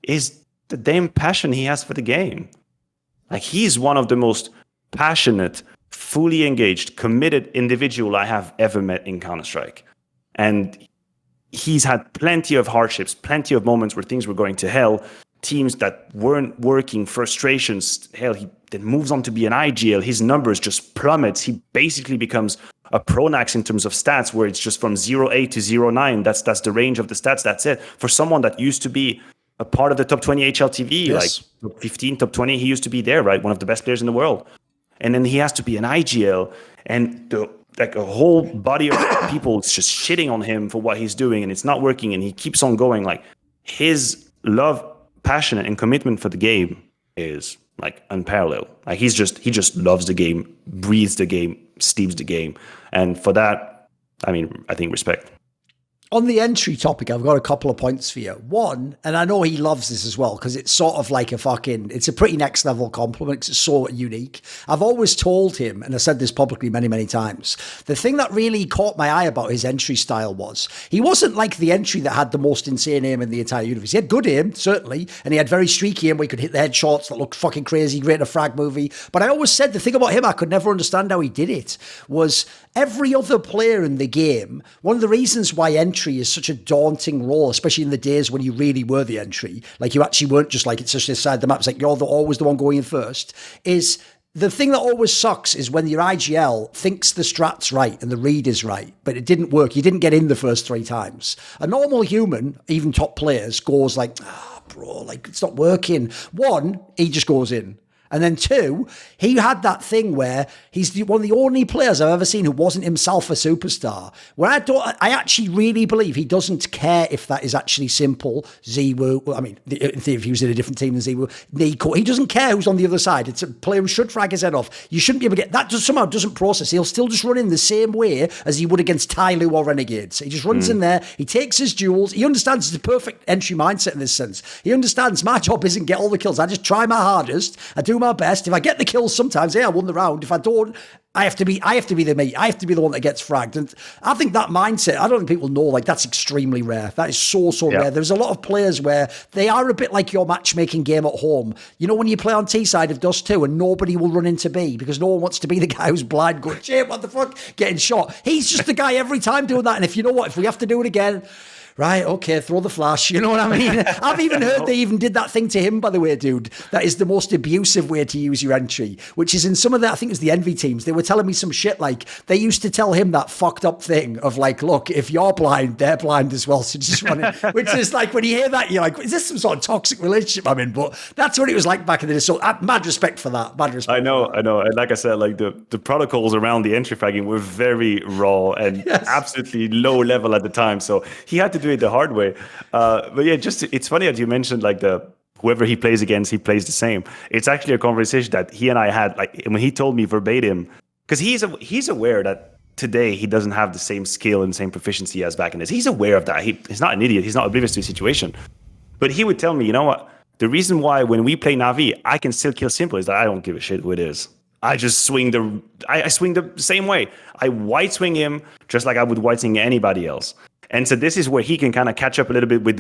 is the damn passion he has for the game. Like, he's one of the most passionate, fully engaged, committed individual I have ever met in Counter-Strike. And he's had plenty of hardships, plenty of moments where things were going to hell, teams that weren't working, frustrations. Hell, he then moves on to be an IGL. His numbers just plummets. He basically becomes a Pronax in terms of stats, where it's just from 0.8 to 0.9. That's the range of the stats. That's it. For someone that used to be a part of the top 20 HLTV, yes. Like top 15, top 20, he used to be there, right? One of the best players in the world. And then he has to be an IGL, and a whole body of people is just shitting on him for what he's doing, and it's not working, and he keeps on going. Like, his love, passion, and commitment for the game is like unparalleled. Like, he just loves the game, breathes the game, sleeps the game. And for that, I mean, I think respect. On the entry topic, I've got a couple of points for you. One, and I know he loves this as well, because it's sort of like it's a pretty next level compliment because it's so unique. I've always told him, and I said this publicly many, many times, the thing that really caught my eye about his entry style was he wasn't like the entry that had the most insane aim in the entire universe. He had good aim, certainly, and he had very streaky aim where he could hit the headshots that looked fucking crazy, great in a frag movie. But I always said the thing about him, I could never understand how he did it, was every other player in the game, one of the reasons why entry is such a daunting role, especially in the days when you really were the entry, like you actually weren't just like, it's just this side of the map, it's like you're always the one going in first, is the thing that always sucks is when your IGL thinks the strat's right and the read is right, but it didn't work. You didn't get in the first 3 times. A normal human, even top players, goes like, bro, like it's not working. 1, he just goes in. And then 2, he had that thing where he's one of the only players I've ever seen who wasn't himself a superstar. Where I actually really believe he doesn't care if that is actually simple. Ziwu, I mean, if he was in a different team than Ziwu, Nico, he doesn't care who's on the other side. It's a player who should frag his head off. You shouldn't be able to get that. Somehow doesn't process. He'll still just run in the same way as he would against Tyloo or Renegades. He just runs in there. He takes his duels. He understands it's a perfect entry mindset in this sense. He understands my job isn't get all the kills. I just try my hardest. I do my best. If I get the kills sometimes, I won the round. If I don't, I have to be the mate. I have to be the one that gets fragged. And I think that mindset, I don't think people know, like that's extremely rare. That is so rare. There's a lot of players where they are a bit like your matchmaking game at home. You know, when you play on T side of Dust 2 and nobody will run into B because no one wants to be the guy who's blind going, shit, what the fuck, getting shot. He's just the guy every time doing that. And if you know what, if we have to do it again, right, okay, throw the flash. You know what I mean? I've even heard they even did that thing to him, by the way, dude. That is the most abusive way to use your entry, which is in some of the, I think it was the Envy teams. They were telling me some shit like, they used to tell him that fucked up thing of like, look, if you're blind, they're blind as well. So just run it. Which is like, when you hear that, you're like, is this some sort of toxic relationship I'm in? But that's what it was like back in the day. So mad respect for that. Mad respect. I know. And like I said, like the protocols around the entry fragging were very raw and absolutely low level at the time. So he had to do it the hard way. But yeah, it's funny that you mentioned like whoever he plays against, he plays the same. It's actually a conversation that he and I had, like when he told me verbatim, because he's aware that today he doesn't have the same skill and same proficiency as back in this. He's aware of that. He's not an idiot. He's not oblivious to the situation. But he would tell me, you know what? The reason why when we play Na'Vi, I can still kill simple is that I don't give a shit who it is. I just swing I swing the same way. I white swing him just like I would white swing anybody else. And so this is where he can kind of catch up a little bit with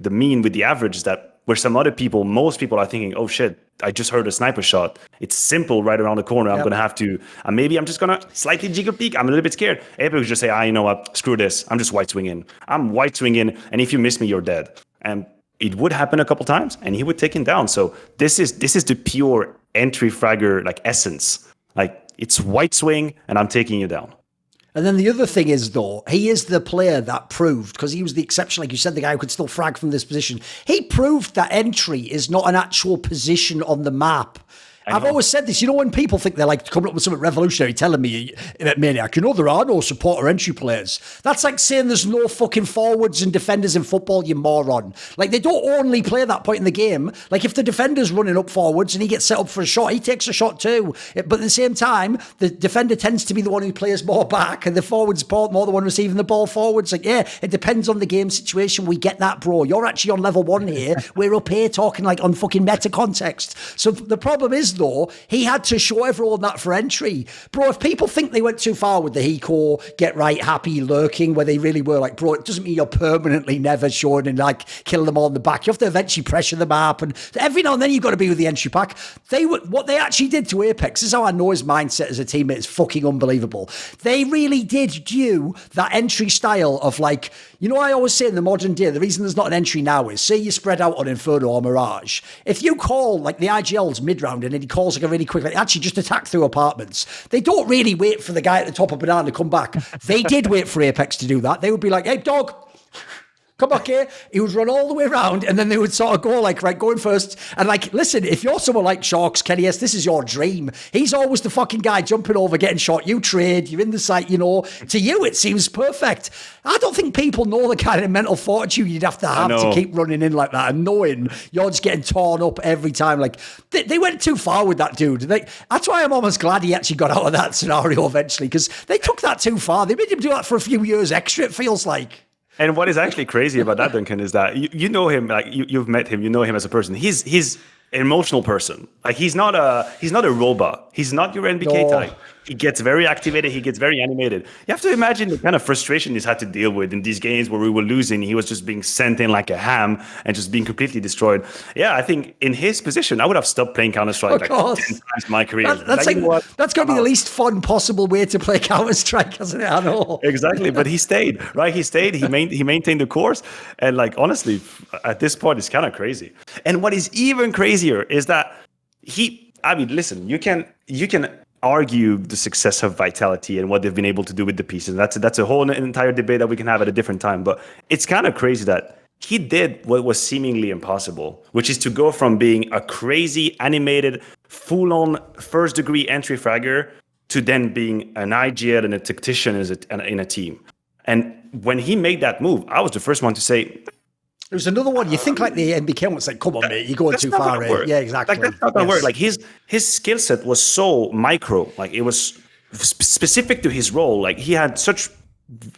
the mean, with the average, that where some other people, most people are thinking, oh shit, I just heard a sniper shot. It's simple right around the corner. I'm going to have to, maybe I'm just going to slightly jiggle peek. I'm a little bit scared. Apex would just say, you know what, screw this. I'm just white swinging. I'm white swinging. And if you miss me, you're dead. And it would happen a couple times and he would take him down. So this is the pure entry fragger, like essence. Like it's white swing and I'm taking you down. And then the other thing is, though, he is the player that proved, because he was the exception, like you said, the guy who could still frag from this position. He proved that entry is not an actual position on the map. I've always said this, you know, when people think they're like coming up with something revolutionary, telling me at Maniac, you know, there are no support or entry players. That's like saying there's no fucking forwards and defenders in football, you moron. Like, they don't only play that point in the game. Like, if the defender's running up forwards and he gets set up for a shot, he takes a shot too. But at the same time, the defender tends to be the one who plays more back and the forward's more the one receiving the ball forwards. Like, yeah, it depends on the game situation. We get that, bro. You're actually on level 1 here. We're up here talking like on fucking meta context. So the problem is, though, he had to show everyone that for entry. Bro, if people think they went too far with the Hiko, get right, happy, lurking, where they really were like, bro, it doesn't mean you're permanently never showing and like kill them all in the back. You have to eventually pressure them up. And every now and then you've got to be with the entry pack. What they actually did to Apex, this is how I know his mindset as a teammate is fucking unbelievable. They really did do that entry style of like, you know, I always say in the modern day, the reason there's not an entry now is, say you spread out on Inferno or Mirage. If you call like the IGL's mid-round and then he calls like a really quick, like actually just attack through apartments, they don't really wait for the guy at the top of Banana to come back. They did wait for Apex to do that. They would be like, hey, dog, come back here. He would run all the way around and then they would sort of go like, right, going first. And like, listen, if you're someone like shox, Kenny S, this is your dream. He's always the fucking guy jumping over, getting shot. You trade, you're in the site, you know. To you, it seems perfect. I don't think people know the kind of mental fortitude you'd have to keep running in like that and knowing you're just getting torn up every time. Like, they went too far with that dude. That's why I'm almost glad he actually got out of that scenario eventually, because they took that too far. They made him do that for a few years extra, it feels like. And what is actually crazy about that, Duncan, is that you know him, like you've met him, you know him as a person. He's an emotional person. Like he's not a robot. He's not your NBK type. He gets very activated. He gets very animated. You have to imagine the kind of frustration he's had to deal with in these games where we were losing. He was just being sent in like a ham and just being completely destroyed. Yeah, I think in his position, I would have stopped playing Counter-Strike like 10 times in my career. That's going to be the least fun possible way to play Counter-Strike, isn't it? I know. Exactly, but he stayed, right? He stayed. He maintained the course, and like honestly, at this point, it's kind of crazy. And what is even crazier is that listen, you can argue the success of Vitality and what they've been able to do with the pieces. That's a whole entire debate that we can have at a different time. But it's kind of crazy that he did what was seemingly impossible, which is to go from being a crazy animated, full-on first-degree entry fragger to then being an IGL and a tactician in a team. And when he made that move, I was the first one to say, there was another one. You think like the NBK one, it's like, come on, mate, you're going too far. Yeah, exactly. Like that's not gonna work. Like his skill set was so micro. Like it was specific to his role. Like he had such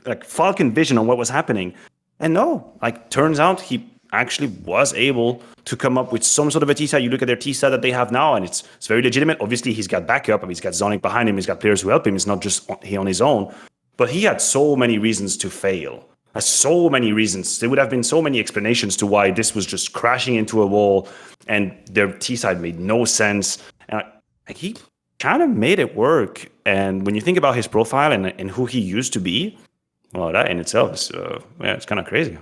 like falcon vision on what was happening. And no, like turns out he actually was able to come up with some sort of a T-side. You look at their T-side that they have now, and it's very legitimate. Obviously, he's got backup. I mean, he's got Zonic behind him. He's got players who help him. It's not just he on his own. But he had so many reasons to fail. So many reasons. There would have been so many explanations to why this was just crashing into a wall and their T-side made no sense. And he kind of made it work. And when you think about his profile and who he used to be, well, that in itself is, it's kind of crazy.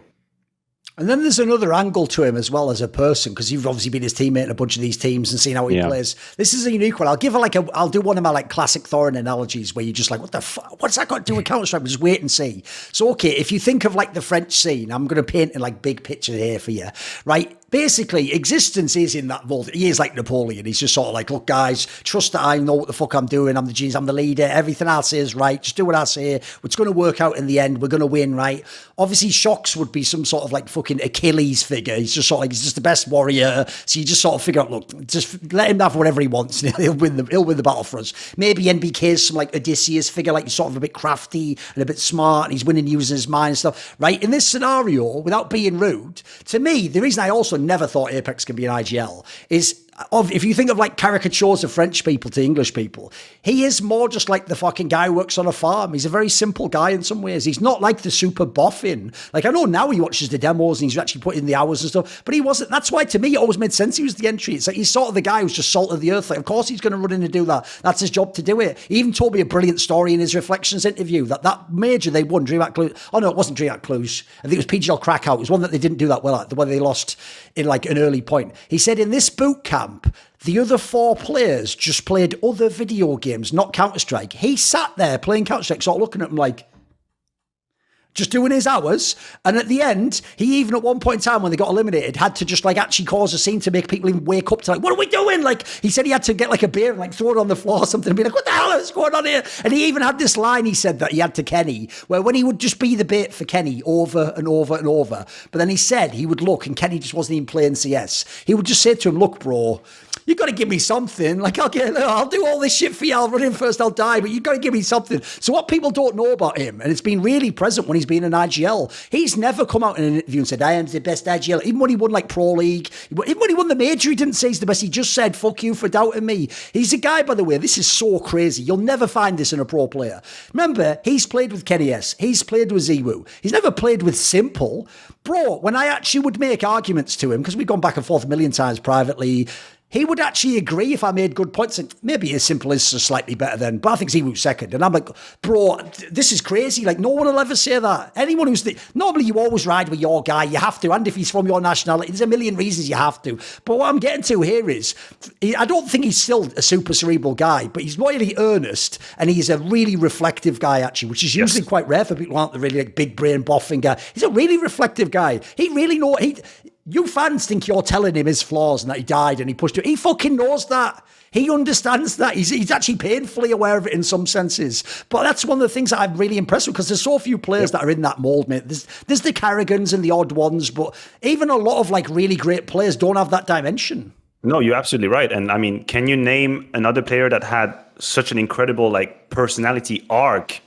And then there's another angle to him as well as a person, because you've obviously been his teammate in a bunch of these teams and seen how he plays. This is a unique one. I'll do one of my like classic Thorin analogies where you're just like, what the fuck? What's that got to do with Counter-Strike? Just wait and see. So, okay, if you think of like the French scene, I'm going to paint a like big picture here for you, right? Basically, existence is in that vault. He is like Napoleon. He's just sort of like, look, guys, trust that I know what the fuck I'm doing. I'm the genius. I'm the leader. Everything I say is right. Just do what I say. It's going to work out in the end. We're going to win, right? Obviously, shox would be some sort of like fucking Achilles figure. He's just sort of like, he's just the best warrior. So you just sort of figure out, look, just let him have whatever he wants. He'll win the battle for us. Maybe NBK is some like Odysseus figure, like he's sort of a bit crafty and a bit smart, and he's winning using his mind and stuff, right? In this scenario, without being rude, to me, the reason I also never thought Apex could be an IGL is, if you think of like caricatures of French people to English people, he is more just like the fucking guy who works on a farm. He's a very simple guy in some ways. He's not like the super boffin. Like I know now he watches the demos and he's actually put in the hours and stuff, but he wasn't. That's why to me it always made sense he was the entry. It's like he's sort of the guy who's just salt of the earth. Like of course he's going to run in and do that. That's his job to do it. He even told me a brilliant story in his Reflections interview that major they won, DreamHack Cluj. Oh no, it wasn't DreamHack Cluj. I think it was PGL Krakow. It was one that they didn't do that well at, the one they lost in like an early point. He said in this boot camp, the other 4 players just played other video games, not Counter-Strike. He sat there playing Counter-Strike, sort of looking at him like, just doing his hours. And at the end, he even at one point in time when they got eliminated had to just like actually cause a scene to make people even wake up to like, what are we doing? Like he said he had to get like a beer and like throw it on the floor or something and be like, what the hell is going on here? And he even had this line he said that he had to Kenny, where when he would just be the bait for Kenny over and over and over. But then he said he would look and Kenny just wasn't even playing CS. He would just say to him, look, bro, you got to give me something. Like, I'll do all this shit for you. I'll run in first, I'll die, but you got to give me something. So what people don't know about him, and it's been really present when he's been in IGL, he's never come out in an interview and said, I am the best IGL. Even when he won like Pro League, even when he won the major, he didn't say he's the best. He just said, fuck you for doubting me. He's a guy, by the way, this is so crazy. You'll never find this in a pro player. Remember, he's played with Kenny S. He's played with Ziwu. He's never played with Simple. Bro, when I actually would make arguments to him, because we've gone back and forth a million times privately, he would actually agree if I made good points. And maybe as Simple is slightly better than, but I think Ziwu's second. And I'm like, bro, this is crazy. Like, no one will ever say that. Anyone who's normally you always ride with your guy. You have to. And if he's from your nationality, there's a million reasons you have to. But what I'm getting to here is, I don't think he's still a super cerebral guy, but he's really earnest. And he's a really reflective guy, actually, which is usually quite rare for people who aren't the really like big brain boffing guy. He's a really reflective guy. He really knows. You fans think you're telling him his flaws and that he died and he pushed it. He fucking knows that. He understands that. He's actually painfully aware of it in some senses. But that's one of the things that I'm really impressed with, because there's so few players that are in that mold, mate. There's the Carragans and the odd ones, but even a lot of like really great players don't have that dimension. No, you're absolutely right. And I mean, can you name another player that had such an incredible like personality arc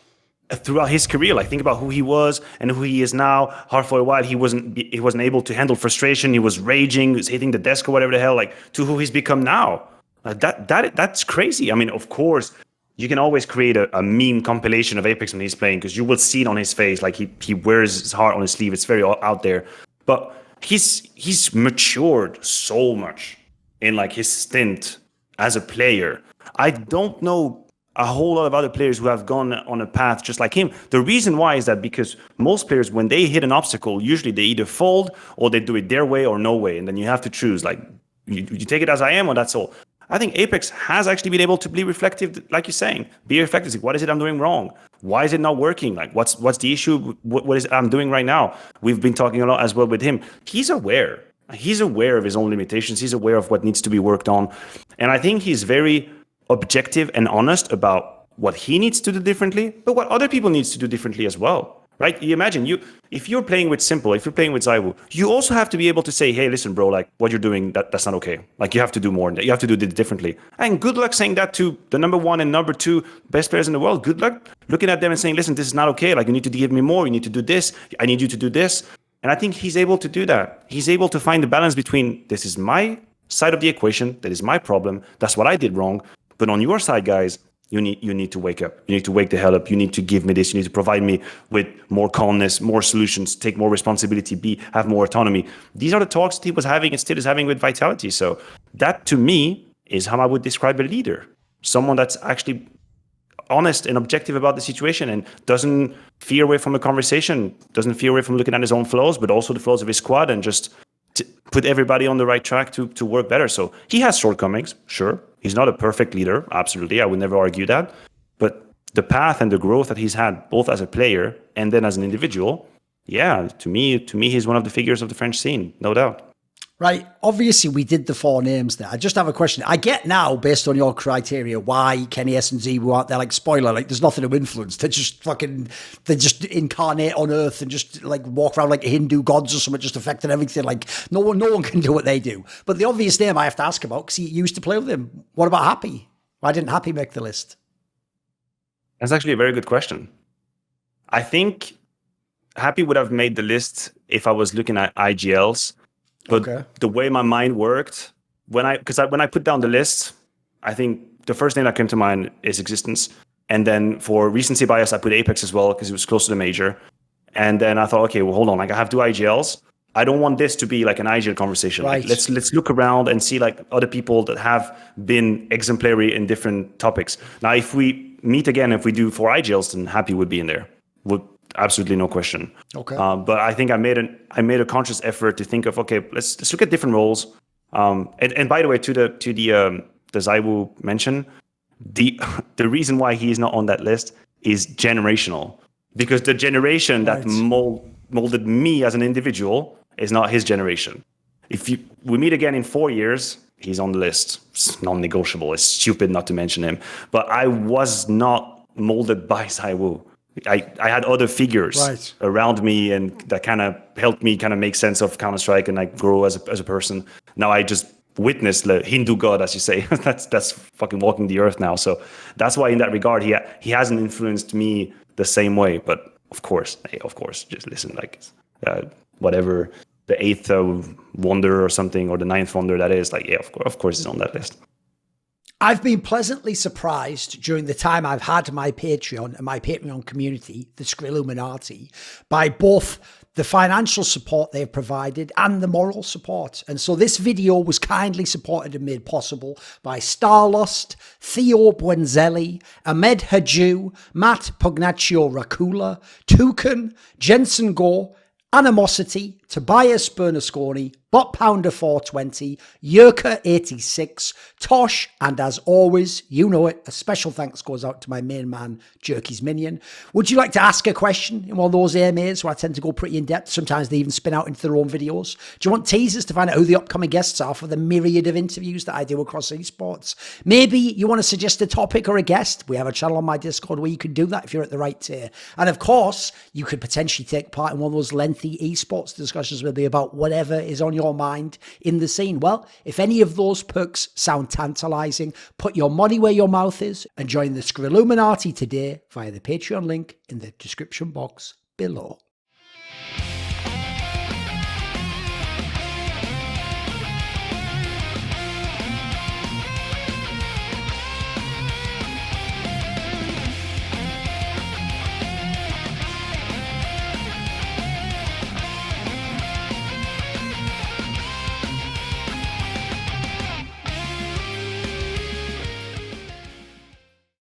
throughout his career. Like, think about who he was and who he is now. How for a while he wasn't able to handle frustration. He was raging, he was hitting the desk or whatever the hell. Like, to who he's become now. That's crazy. I mean, of course, you can always create a meme compilation of Apex when he's playing, because you will see it on his face. Like, he wears his heart on his sleeve. It's very out there. But he's matured so much in like his stint as a player. I don't know a whole lot of other players who have gone on a path just like him. The reason why is that because most players, when they hit an obstacle, usually they either fold or they do it their way or no way. And then you have to choose, like, you take it as I am or that's all. I think Apex has actually been able to be reflective, like you're saying. Be reflective. What is it I'm doing wrong? Why is it not working? Like, what's the issue? What is it I'm doing right now? We've been talking a lot as well with him. He's aware. He's aware of his own limitations. He's aware of what needs to be worked on. And I think he's very objective and honest about what he needs to do differently, but what other people needs to do differently as well. Right? You imagine if you're playing with Simple, if you're playing with ZywOo, you also have to be able to say, hey, listen, bro, like what you're doing, that's not okay. Like, you have to do more. You have to do it differently. And good luck saying that to the number 1 and number 2 best players in the world. Good luck looking at them and saying, listen, this is not okay. Like, you need to give me more. You need to do this. I need you to do this. And I think he's able to do that. He's able to find the balance between, this is my side of the equation. That is my problem. That's what I did wrong. But on your side, guys, you need to wake up. You need to wake the hell up. You need to give me this. You need to provide me with more calmness, more solutions, take more responsibility, have more autonomy. These are the talks that he was having and still is having with Vitality. So that, to me, is how I would describe a leader. Someone that's actually honest and objective about the situation and doesn't veer away from the conversation, doesn't veer away from looking at his own flaws, but also the flaws of his squad, and just put everybody on the right track to work better. So he has shortcomings, sure. He's not a perfect leader, absolutely. I would never argue that. But the path and the growth that he's had, both as a player and then as an individual, yeah, to me, he's one of the figures of the French scene, no doubt. Right. Obviously, we did the 4 names there. I just have a question. I get now, based on your criteria, why Kenny S and ZywOo aren't there. Like, spoiler, like, there's nothing to influence. They just incarnate on Earth and just like walk around like Hindu gods or something, just affecting everything. Like, no one can do what they do. But the obvious name I have to ask about, because he used to play with him. What about Happy? Why didn't Happy make the list? That's actually a very good question. I think Happy would have made the list if I was looking at IGLs. But the way my mind worked, when I put down the list, I think the first name that came to mind is Existence. And then for recency bias, I put Apex as well, because it was close to the major. And then I thought, okay, well, hold on. Like, I have 2 IGLs. I don't want this to be like an IGL conversation. Right. Like, let's look around and see like other people that have been exemplary in different topics. Now, if we meet again, if we do 4 IGLs, then Happy would be in there. Absolutely no question. Okay. But I think I made a conscious effort to think of, okay, let's look at different roles. And by the way, to the ZywOo mention, the reason why he is not on that list is generational, because the generation that molded me as an individual is not his generation. If we meet again in 4 years, he's on the list. It's non-negotiable. It's stupid not to mention him. But I was not molded by ZywOo. I had other figures around me, and that kind of helped me kind of make sense of Counter-Strike and like grow as a person. Now I just witnessed the Hindu god, as you say. that's fucking walking the earth now. So that's why in that regard, he hasn't influenced me the same way. But of course, just listen, like whatever the 8th wonder or something, or the 9th wonder that is, like, yeah, of course he's on that list. I've been pleasantly surprised during the time I've had my Patreon and my Patreon community, the Skrilluminati, by both the financial support they've provided and the moral support. And so this video was kindly supported and made possible by Starlust, Theo Buenzli, Ahmed Hadjou, Matt Pugnatio Rajcula, Torin, Jensen Goh, Animosity, Tobias Bernasconi, Bot Pounder 420, Yerka 86, Tosh, and as always, you know it, a special thanks goes out to my main man, Jerky's Minion. Would you like to ask a question in one of those AMAs where I tend to go pretty in depth? Sometimes they even spin out into their own videos. Do you want teasers to find out who the upcoming guests are for the myriad of interviews that I do across esports? Maybe you want to suggest a topic or a guest. We have a channel on my Discord where you can do that if you're at the right tier. And of course, you could potentially take part in one of those lengthy esports discussions discussions with me about whatever is on your mind in the scene. Well, if any of those perks sound tantalizing, put your money where your mouth is and join the Skrilluminati today via the Patreon link in the description box below.